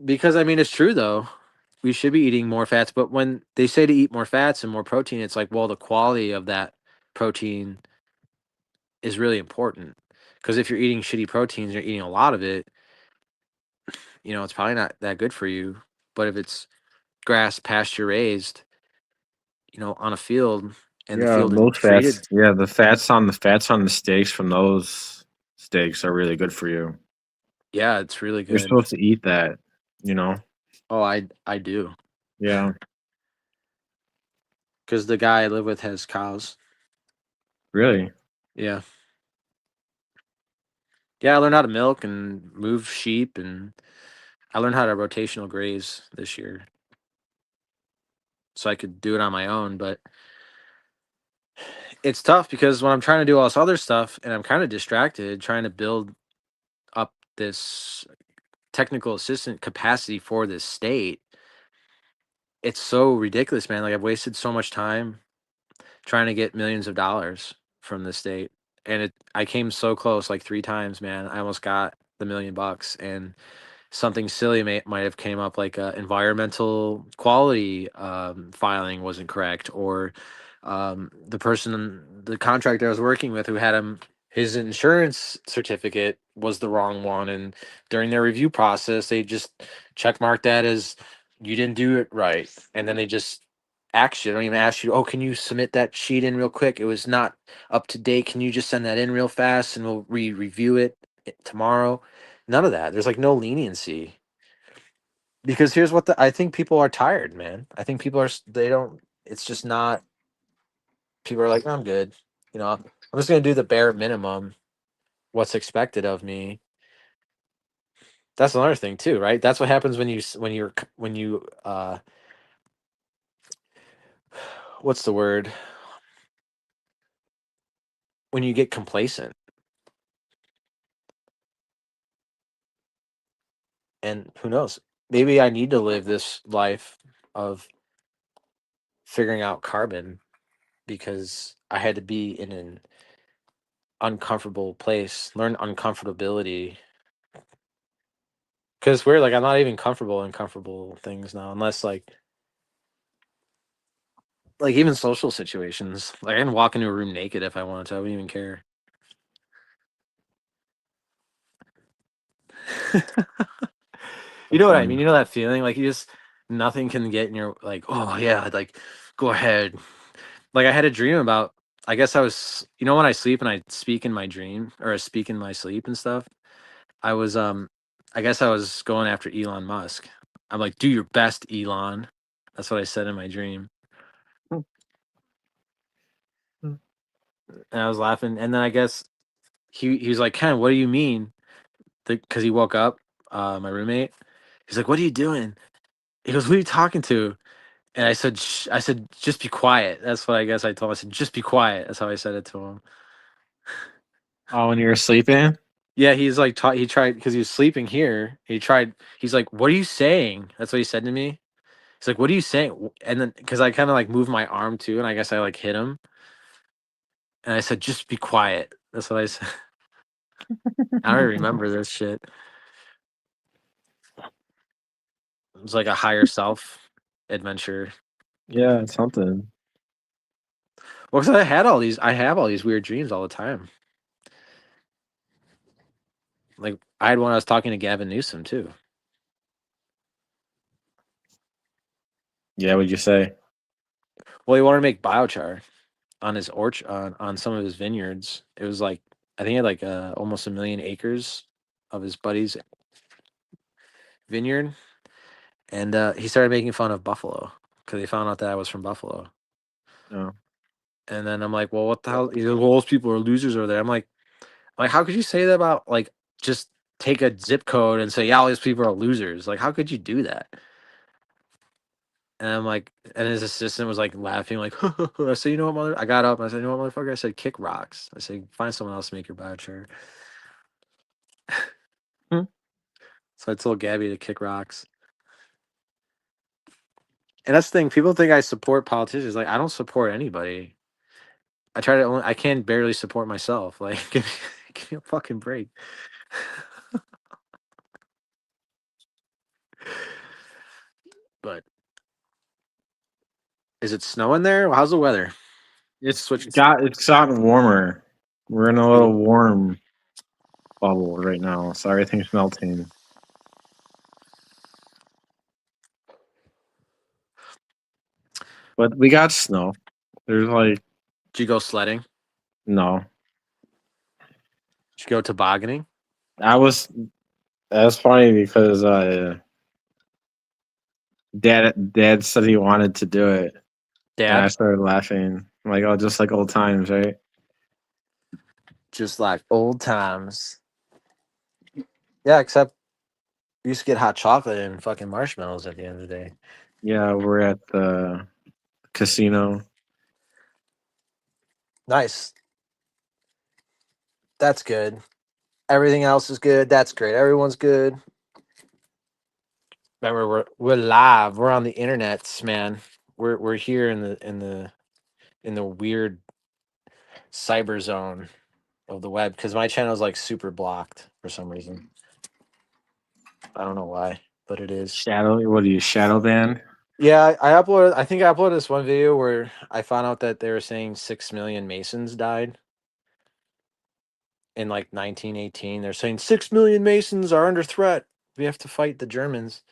because I mean, it's true though. We should be eating more fats, but when they say to eat more fats and more protein, it's like, well, the quality of that protein is really important. Because if you're eating shitty proteins, you're eating a lot of it, it's probably not that good for you. But if it's grass pasture raised, on a field, and the Yeah, field is those fats. treated, Yeah, the fats on the steaks from those steaks are really good for you. yeah, it's really You're good. supposed to eat that. You know. Oh, I do. Yeah. Because the guy I live with has cows. Really. Yeah. Yeah, I learned how to milk and move sheep, and I learned how to rotational graze this year. So I could do it on my own, but it's tough because when I'm trying to do all this other stuff and I'm kind of distracted trying to build up this technical assistant capacity for this state, it's so ridiculous, man. Like, I've wasted so much time trying to get millions of dollars from the state. And I came so close like 3 times, man. I almost got the $1 million, and something silly might have came up, like environmental quality filing wasn't correct, or the contractor I was working with, who had his insurance certificate was the wrong one, and during their review process they just check marked that as you didn't do it right, and then they just ask you, don't even ask you, oh, can you submit that sheet in real quick, it was not up to date, can you just send that in real fast and we'll review it tomorrow. None of that. There's like no leniency, because here's what I think people are tired, man. I think people are they don't. It's just not. People are like, I'm good. I'm just gonna do the bare minimum. What's expected of me. That's another thing too, right? That's what happens when what's the word? When you get complacent, and who knows? Maybe I need to live this life of figuring out carbon because I had to be in an uncomfortable place, learn uncomfortability. Because we're like, I'm not even comfortable in comfortable things now, unless like even social situations. Like, I can walk into a room naked if I wanted to. I wouldn't even care. You That's know what I mean? funny. You know that feeling? Like, you just nothing can get in your, like, oh yeah, like, go ahead. Like, I had a dream about, I guess I was, when I sleep and I speak in my dream, or I speak in my sleep and stuff. I was I guess I was going after Elon Musk. I'm like, do your best, Elon. That's what I said in my dream. And I was laughing. And then I guess he was like, Ken, what do you mean? Because he woke up, my roommate. He's like, what are you doing? He goes, who are you talking to? And I said, just be quiet. That's what I guess I told him. I said, just be quiet. That's how I said it to him. Oh, when you were sleeping. Yeah, he's like he tried because he was sleeping here. He's like, "What are you saying?" That's what he said to me. He's like, "What are you saying?" And then because I kind of like moved my arm too, and I guess I like hit him, and I said, "Just be quiet." That's what I said. I don't remember this shit. It was like a higher self adventure. Yeah, it's something. Well, because I have all these weird dreams all the time. Like I had one I was talking to Gavin Newsom too. Yeah, what'd you say? Well, he wanted to make biochar on his orchard on some of his vineyards. It was like I think he had like almost 1 million acres of his buddy's vineyard, and he started making fun of Buffalo because he found out that I was from Buffalo. No. And then I'm like, well, what the hell? He goes, well, those people are losers over there. I'm like, how could you say that about like just take a zip code and say, yeah, all these people are losers? Like, how could you do that? And I'm like, and his assistant was like laughing, like, I said, you know what, mother? I got up and I said, you know what, motherfucker? I said, kick rocks. I said, find someone else to make your biochar. Hmm. So I told Gabby to kick rocks. And that's the thing. People think I support politicians. Like, I don't support anybody. I can barely support myself. Like, give me a fucking break. But is it snowing there? How's the weather? Switch. It's gotten warmer. We're in a little warm bubble right now, so everything's melting. But we got snow. There's like Did you go sledding? no. Did you go tobogganing? I was That's funny because dad said he wanted to do it, and I Dad? started laughing. I'm like, oh, just like old times, right? Just like old times. Yeah, except you used to get hot chocolate and fucking marshmallows at the end of the day. Yeah, we're at the casino. Nice. That's good. Everything else is good. That's great. Everyone's good. Remember, we're live. We're on the internets, man. We're here in the weird cyber zone of the web because my channel is like super blocked for some reason. I don't know why, but it is. Shadow, what are you, shadow band? Yeah, I uploaded. I think I uploaded this one video where I found out that they were saying 6 million Masons died in like 1918. They're saying 6 million Masons are under threat. We have to fight the Germans.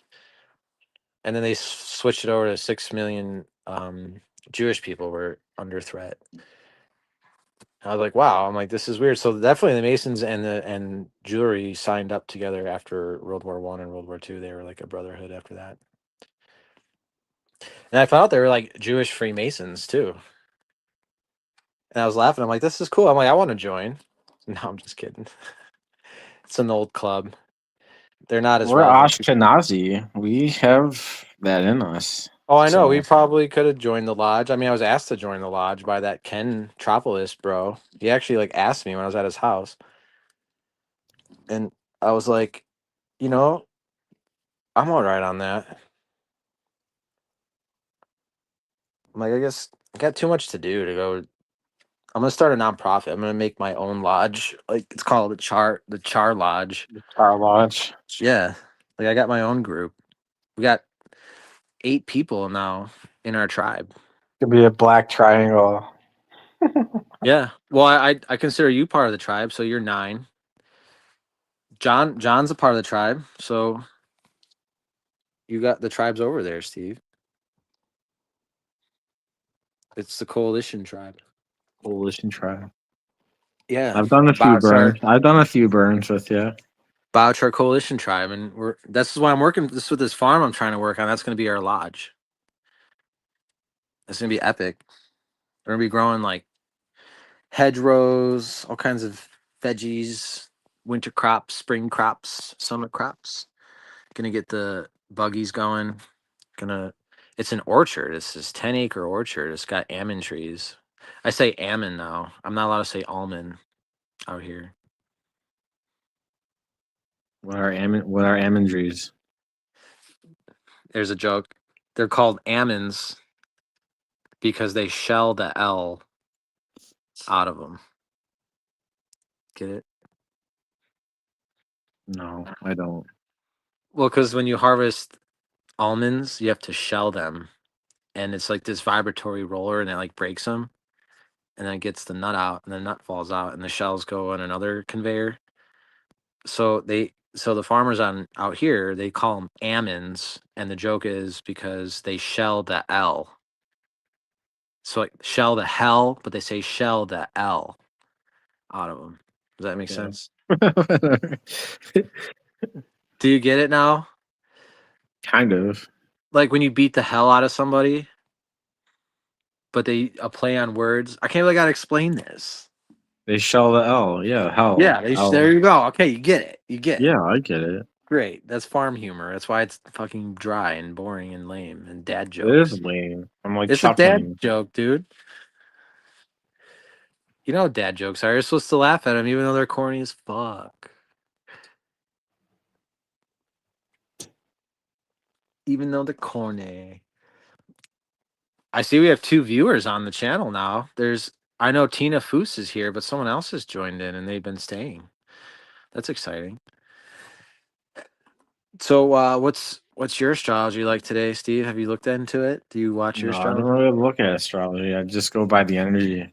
And then they switched it over to 6 million Jewish people were under threat. I was like, wow. I'm like, this is weird. So definitely the Masons and Jewelry signed up together after World War I and World War II. They were like a brotherhood after that. And I found out they were like Jewish Freemasons too. And I was laughing. I'm like, this is cool. I'm like, I want to join. No, I'm just kidding. It's an old club. They're not as We're relevant. Ashkenazi. We have that in us. Oh, I know. We So probably could have joined the lodge. I mean, I was asked to join the lodge by that Ken Tropolis bro. He actually like asked me when I was at his house. And I was like, you know, I'm all right on that. I'm like, I guess I got too much to do to go. I'm gonna start a nonprofit. I'm gonna make my own lodge. Like it's called the Char Lodge. our lodge Yeah. Like I got my own group. We got 8 people now in our tribe. could be a black triangle. Yeah. Well, I consider you part of the tribe, so you're 9. John's a part of the tribe, so you got the tribes over there, Steve. It's the coalition tribe. Coalition tribe. Yeah, I've done a the few Biochar burns. I've done a few burns with you. Biochar coalition tribe, and this is why I'm working. This is with this farm I'm trying to work on. That's going to be our lodge. It's going to be epic. We're going to be growing like hedgerows, all kinds of veggies, winter crops, spring crops, summer crops. Gonna get the buggies going. Gonna It's an orchard. It's this 10-acre orchard. It's got almond trees. I say almond now. I'm not allowed to say almond out here. What are amindries? There's a joke. They're called ammons because they shell the L out of them. Get it? No, I don't. Well, because when you harvest almonds, you have to shell them, and it's like this vibratory roller, and it like breaks them, and then it gets the nut out, and the nut falls out, and the shells go on another conveyor. So the farmers on out here they call them almonds, and the joke is because they shell the L. So like shell the hell, but they say shell the L out of them. Does that make Yeah. sense? Do you get it now? Kind of. Like when you beat the hell out of somebody, but they a play on words. I can't really gotta explain this. They shell the L. Yeah, hell. Yeah, there L. you go. Okay, you get it. You get it. Yeah, I get it. Great. That's farm humor. That's why it's fucking dry and boring and lame and dad It is jokes. lame. I'm like It's a dad chuckling. joke, dude. You know what dad jokes are. You're supposed to laugh at them even though they're corny as fuck. Even though they're corny. I see we have 2 viewers on the channel now. I know Tina Foose is here, but someone else has joined in and they've been staying. That's exciting. So what's your astrology like today, Steve? Have you looked into it? Do you watch your No, I don't astrology? really look at astrology. I just go by the energy.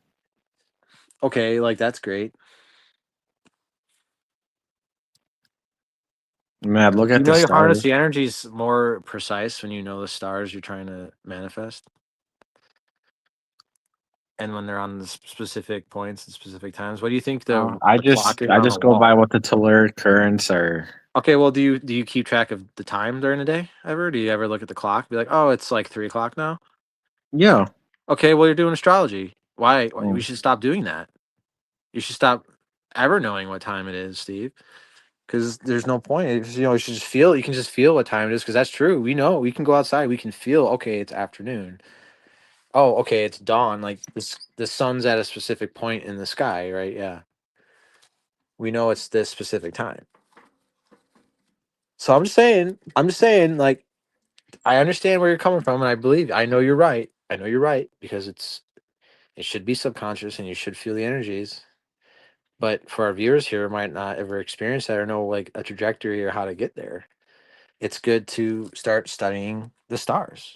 Okay, like that's great. I mean, I look You at the know you harness stars. the energies more precise when you know the stars you're trying to manifest. And when they're on the specific points and specific times. What do you think No, the clock is I on the just go by wall? what the telluric currents are. Okay, well, do you keep track of the time during the day ever? Do you ever look at the clock, be like, oh, it's like 3 o'clock now? Yeah. Okay, well, you're doing astrology. Why? We Mm. should stop doing that. You should stop ever knowing what time it is, Steve. Because there's no point. You should just feel. You can just feel what time it is. Because that's true. We know. We can go outside. We can feel. Okay, it's afternoon. Oh, okay, it's dawn. Like this, the sun's at a specific point in the sky, right? Yeah, we know it's this specific time. So I'm just saying. I'm just saying. Like I understand where you're coming from, and I believe. I know you're right. I know you're right because it should be subconscious, and you should feel the energies. But for our viewers here, who might not ever experience that or know like a trajectory or how to get there. It's good to start studying the stars.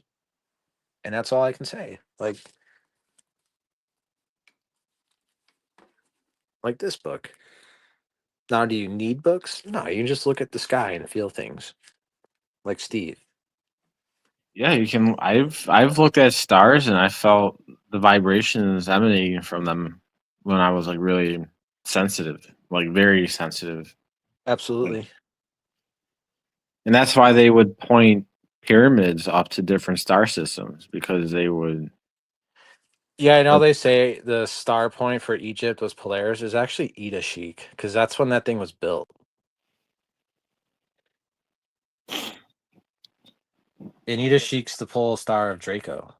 And that's all I can say. Like this book. Now, do you need books? No, you can just look at the sky and feel things. Like Steve. Yeah, you can. I've looked at stars and I felt the vibrations emanating from them when I was like really sensitive, like very sensitive. Like, Absolutely. and that's why they would point pyramids up to different star systems because they would. Yeah, I know Like, they say the star point for Egypt was Polaris. Is actually Ida Chic because that's when that thing was built. And Ida Chic's the pole star of Draco.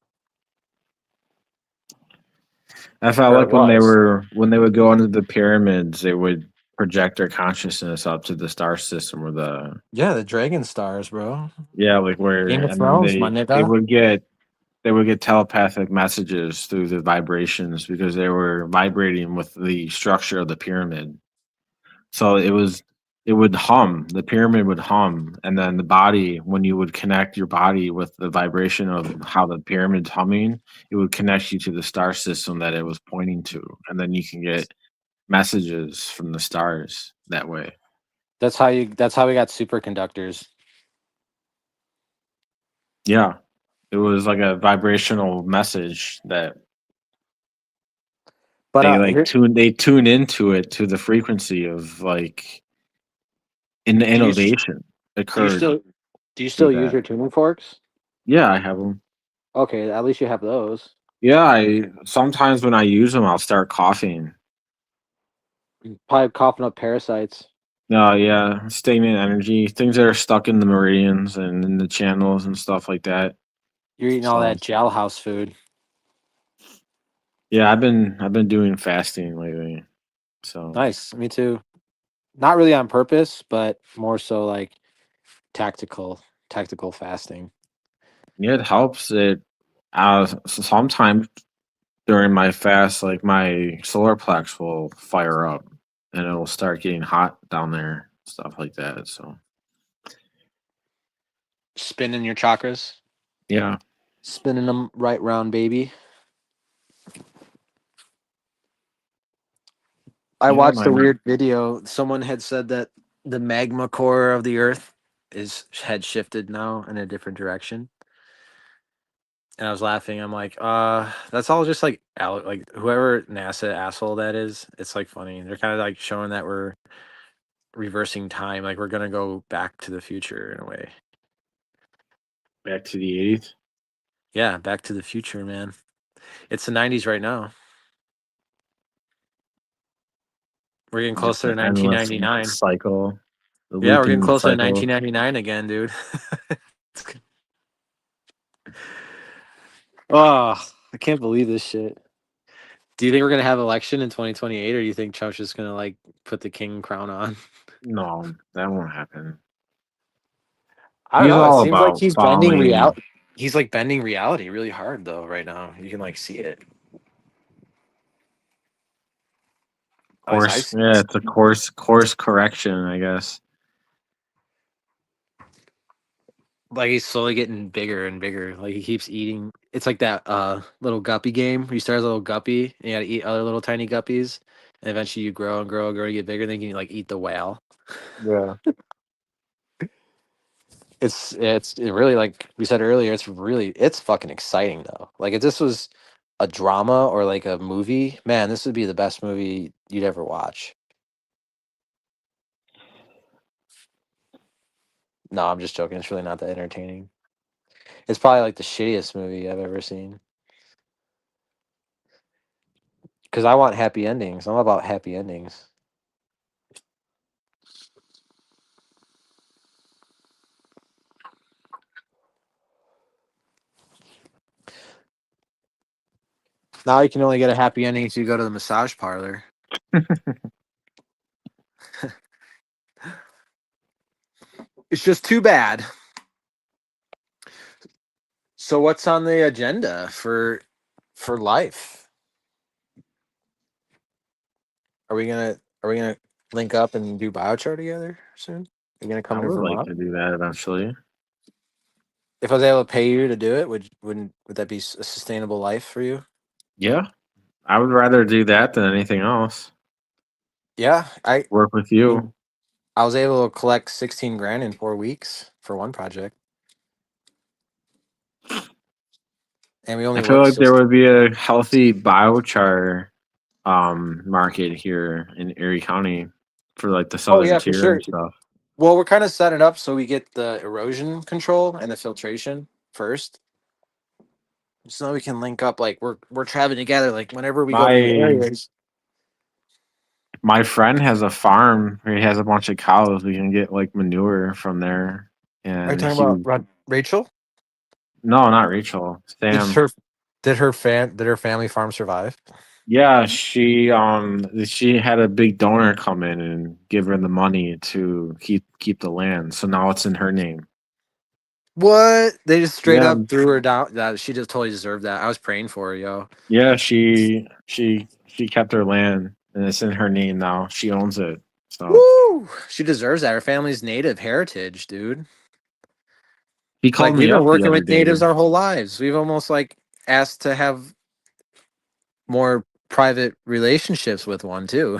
I felt Or it like was. when they would go under the pyramids, they would project their consciousness up to the star system or the Yeah, the dragon stars, bro. yeah, like where Game of and then Thrones, my they nigga. would get telepathic messages through the vibrations because they were vibrating with the structure of the pyramid. So it would hum, the pyramid would hum, and then the body, when you would connect your body with the vibration of how the pyramid's humming, it would connect you to the star system that it was pointing to. And then you can get messages from the stars that way. That's how we got superconductors. Yeah. It was like a vibrational message that But here they tune into it to the frequency of like an do you innovation do you occurred still do you through still use that. your tuning forks? Yeah, I have them. Okay, at least you have those. Yeah, I sometimes when I use them, I'll start coughing. Probably coughing up parasites. No, yeah, stagnant energy, things that are stuck in the meridians and in the channels and stuff like that. You're eating all So that jailhouse food. yeah, I've been doing fasting lately. So Nice. Me too. Not really on purpose, but more so like tactical fasting. Yeah, it helps. Sometimes during my fast, like my solar plex will fire up and it'll start getting hot down there, stuff like that. So Spinning your chakras, yeah, spinning them right round, baby. I yeah, watched my a weird video. Someone had said that the magma core of the Earth is had shifted now in a different direction, and I was laughing. I'm like, that's all just like like whoever NASA asshole that is. It's like funny. They're kind of like showing that we're reversing time, like we're gonna go back to the future in a way. back to the 80s. Yeah, back to the future, man. It's the '90s right now. We're getting Just closer the to endless 1999. cycle, the Yeah, we're getting looping closer to cycle. 1999 again, dude. Oh, I can't believe this shit. Do you think we're gonna have election in 2028, or do you think Trump's just gonna like put the king crown on? No, that won't happen. I don't He's know. It all seems like about he's bending following reality. He's like bending reality really hard though. Right now, you can like see it. At least I course. see Yeah, it. it's a course correction, I guess. Like he's slowly getting bigger and bigger. Like he keeps eating. It's like that little guppy game where you start as a little guppy and you gotta eat other little tiny guppies, and eventually you grow and grow and grow and get bigger. And then you can like eat the whale. Yeah. It really, like we said earlier, it's fucking exciting though. Like if this was a drama or like a movie, man, this would be the best movie you'd ever watch. No, I'm just joking. It's really not that entertaining. It's probably like the shittiest movie I've ever seen. Because I want happy endings. I'm about happy endings. Now you can only get a happy ending if you go to the massage parlor. It's just too bad. So what's on the agenda for life? Are we gonna link up and do biochar together soon? Are you gonna I come to would like Vermont? to do that eventually. If I was able to pay you to do it, would that be a sustainable life for you? Yeah, I would rather do that than anything else. Yeah, Work with I you. mean, I was able to collect 16 grand in 4 weeks for one project, and we I only feel worked like there six. would be a healthy biochar market here in Erie County for like the Oh southern yeah, for tier sure. and stuff. Well, we're kind of set it up so we get the erosion control and the filtration first, so we can link up. Like we're traveling together. Like whenever we go to new My areas. my friend has a farm where he has a bunch of cows. We can get like manure from there. Are you And talking he about Rachel? no, not Rachel. Did Sam. her did her family farm survive? Yeah, she had a big donor come in and give her the money to keep the land. So now it's in her name. What? They just straight Yeah. up threw her down. That she just totally deserved that. I was praying for her, yo. Yeah, she kept her land and it's in her name now. She owns it. So Woo! She deserves that. Her family's native heritage, dude. he Like called we've me been up the working other with day. natives our whole lives. We've almost like asked to have more private relationships with one too.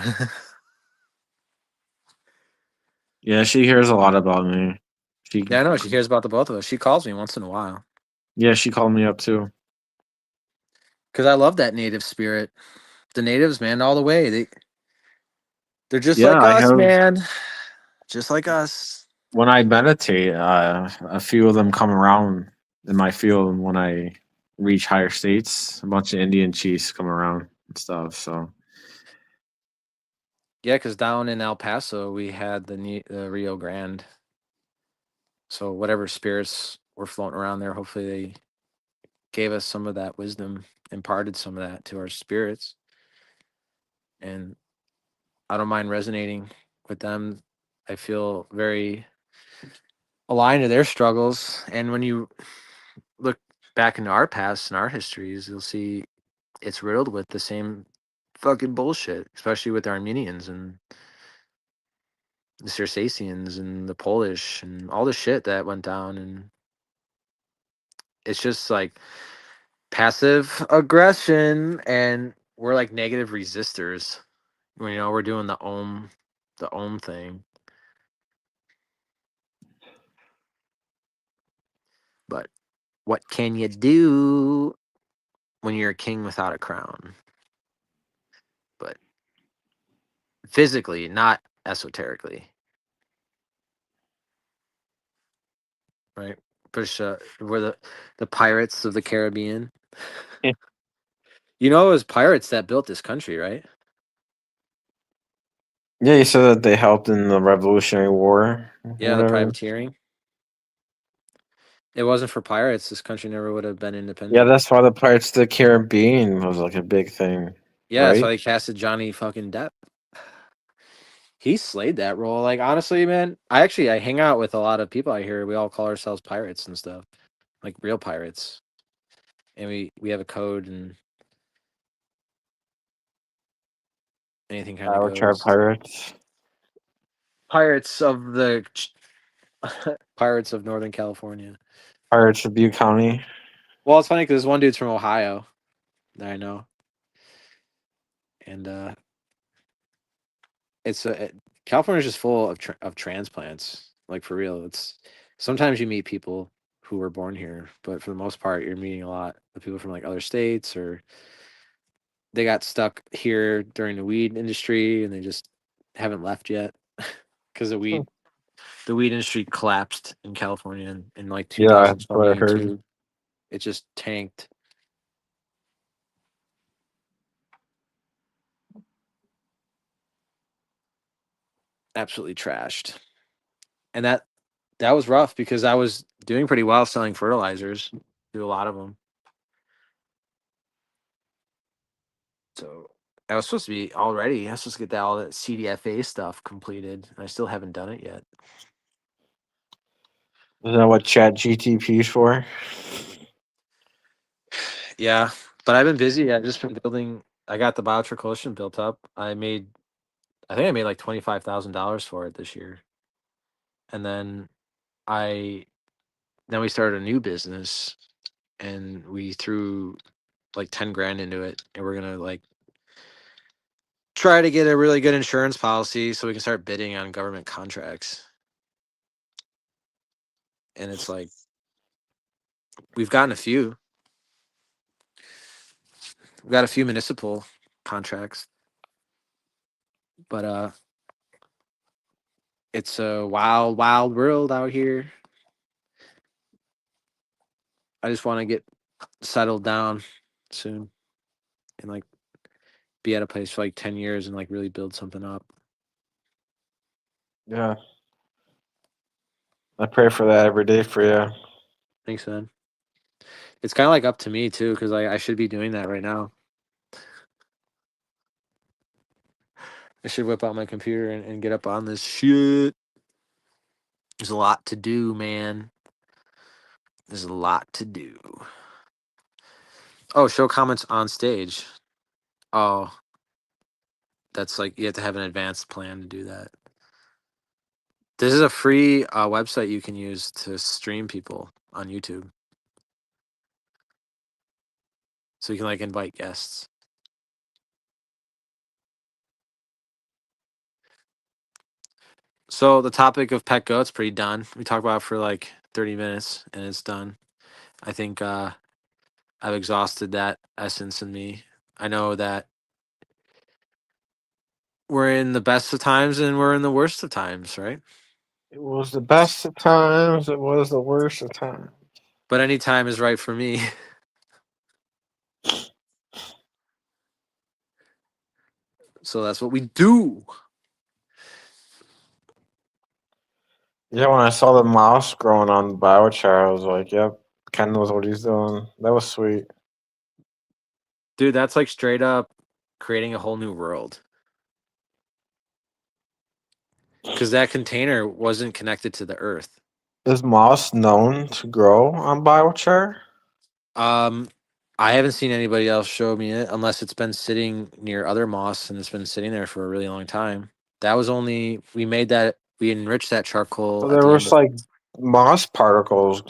Yeah, she hears a lot about me. She Yeah, I know. She cares about the both of us. She calls me once in a while yeah, she called me up too. because I love that native spirit. The natives, man, all the way. They're just Yeah, like I us, have man. Just like us. when I meditate, a few of them come around in my field when I reach higher states. A bunch of Indian chiefs come around and stuff. So Yeah, because down in El Paso we had the Rio Grande. So whatever spirits were floating around there, hopefully they gave us some of that wisdom, imparted some of that to our spirits. And I don't mind resonating with them. I feel very aligned to their struggles. And when you look back into our past and our histories, you'll see it's riddled with the same fucking bullshit, especially with the Armenians and the Circassians and the Polish and all the shit that went down. And it's just like passive aggression, and we're like negative resistors. We're doing the ohm thing. But what can you do when you're a king without a crown? But physically, not esoterically, right? Push, we're the pirates of the Caribbean. Yeah, It was pirates that built this country, right? yeah, you said that they helped in the Revolutionary War, Yeah, the whatever. privateering. It wasn't for pirates, this country never would have been Yeah, independent. that's why the Pirates of the Caribbean was like a big thing, Yeah, that's why right? they casted Johnny fucking Depp. He slayed that role. Like honestly, man, I hang out with a lot of people out here. We all call ourselves pirates and stuff, like real pirates, and we have a code and anything kind of Avatar goes. Pirates, Pirates of the Pirates of Northern California. Pirates of Butte County. Well, it's funny because this one dude's from Ohio that I know, and California's just full of transplants. Like for real, it's sometimes you meet people who were born here, but for the most part, you're meeting a lot of people from like other states, or they got stuck here during the weed industry and they just haven't left yet because Hmm. the weed industry collapsed in California in like Yeah, that's what I heard. 2022. It just tanked, absolutely trashed, and that was rough because I was doing pretty well selling fertilizers, do a lot of them. So I was supposed to be already. I was supposed to get all that CDFA stuff completed, and I still haven't done it yet. Isn't that what Chat GTP is for? Yeah, but I've been busy. I've just been building. I got the Biotrick Coalition built up. I think I made like $25,000 for it this year, and I then we started a new business, and we threw like 10 grand into it, and we're gonna like try to get a really good insurance policy so we can start bidding on government contracts. And it's like we've gotten a few. We've got a few municipal contracts, but it's a wild, wild world out here. I just want to get settled down soon and like be at a place for like 10 years and like really build something up. Yeah, I pray for that every day for you. Thanks, man. It's kind of like up to me too, because I should be doing that right now. I should whip out my computer and get up on this shit. There's a lot to do, man. There's a lot to do. Oh, show comments on stage. Oh, that's like you have to have an advanced plan to do that. This is a free website you can use to stream people on YouTube. So you can like invite guests. So the topic of pet goats pretty done. We talked about it for like 30 minutes and it's done. I think I've exhausted that essence in me. I know that we're in the best of times and we're in the worst of times, right? It was the best of times. It was the worst of times. But any time is right for me. So that's what we do. Yeah, when I saw the mouse growing on the biochar, I was like, "Yep, Ken knows what he's doing." That was sweet. Dude, that's like straight up creating a whole new world. because that container wasn't connected to the earth. Is moss known to grow on biochar? Um, I haven't seen anybody else show me it unless it's been sitting near other moss and it's been sitting there for a really long time. That was only we enriched that So charcoal at there the end was of. like moss particles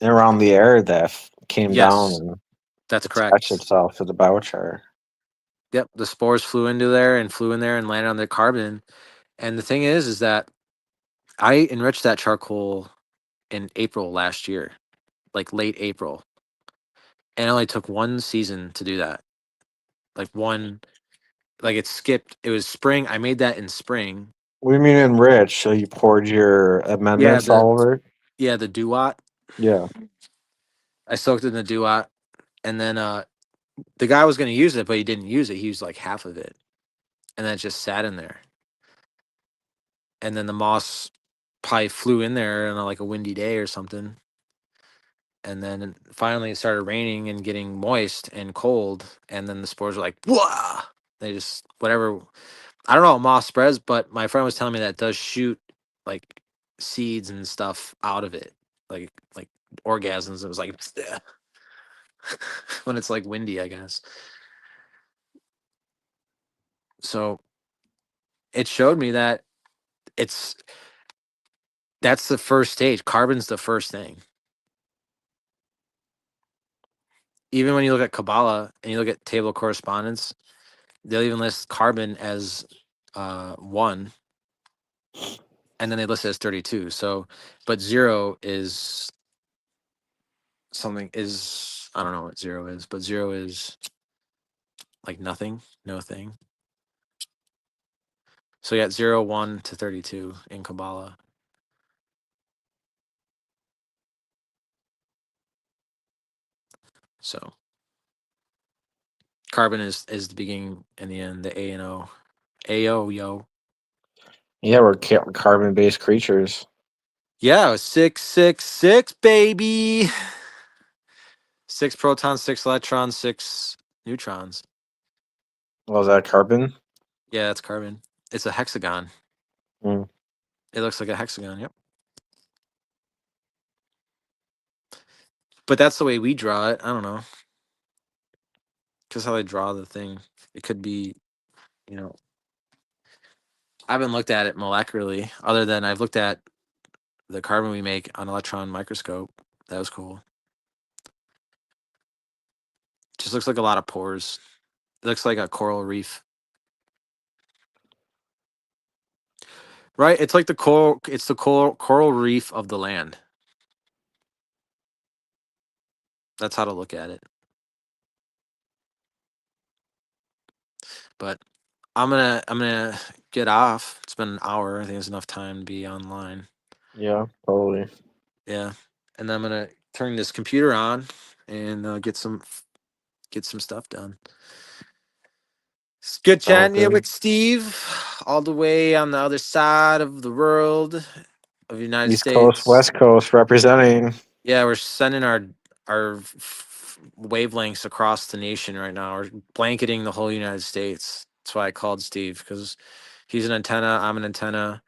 around the air that came down Yes, and that's attached correct. itself to the biochar. Yep, the spores flew into there and flew in there and landed on the carbon. And the thing is that I enriched that charcoal in April last year, like late April, and it only took one season to do that. Like one, like it skipped. It was spring. I made that in spring. What do you mean enriched? So you poured your Yeah, amendments all over it? the duat. Yeah. I soaked it in the duat, and then the guy was going to use it, but he didn't use it. He used like half of it, and then it just sat in there. And then the moss probably flew in there on like a windy day or something. And then finally it started raining and getting moist and cold. And then the spores were like, whoa! They just, whatever. I don't know how moss spreads, but my friend was telling me that it does shoot like seeds and stuff out of it, like orgasms. It was like, when it's like windy, I guess. So it showed me that it's, that's the first stage. Carbon's the first thing. Even when you look at Kabbalah and you look at table of correspondence, they'll even list carbon as one, and then they list it as 32. So, but zero is something is, I don't know what zero is, but zero is like nothing, no thing. So you got 0, 1 to 32 in Kabbalah. So carbon is the beginning and the end, the A and O. AO, yo. Yeah, we're carbon based creatures. Yeah, it was 666, baby. 6 protons, 6 electrons, 6 neutrons. Was that carbon? Yeah, that's carbon. It's a hexagon. Mm. It looks like a hexagon. Yep. But that's the way we draw it. I don't know. Just how they draw the thing. It could be, you know, I haven't looked at it molecularly, other than I've looked at the carbon we make on electron microscope. That was cool. Just looks like a lot of pores. It looks like a coral reef. Right? It's like the coral. It's the coral reef of the land. That's how to look at it. But I'm gonna get off. It's been an hour. I think it's enough time to be online. Yeah, totally. Yeah, and then I'm gonna turn this computer on and get some stuff done. It's good Sounds chatting you good. with Steve, all the way on the other side of the world of the United East Coast, States. West Coast representing. Yeah, we're sending our wavelengths across the nation right now. We're blanketing the whole United States. That's why I called Steve, because he's an antenna, I'm an antenna,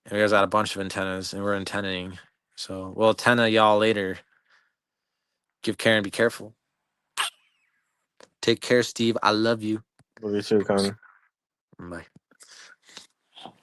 and we guys got a bunch of antennas, and we're antennaing. So we'll antenna y'all later. Give care and be careful. Take care, Steve. I love you. Love you too, Con. Bye.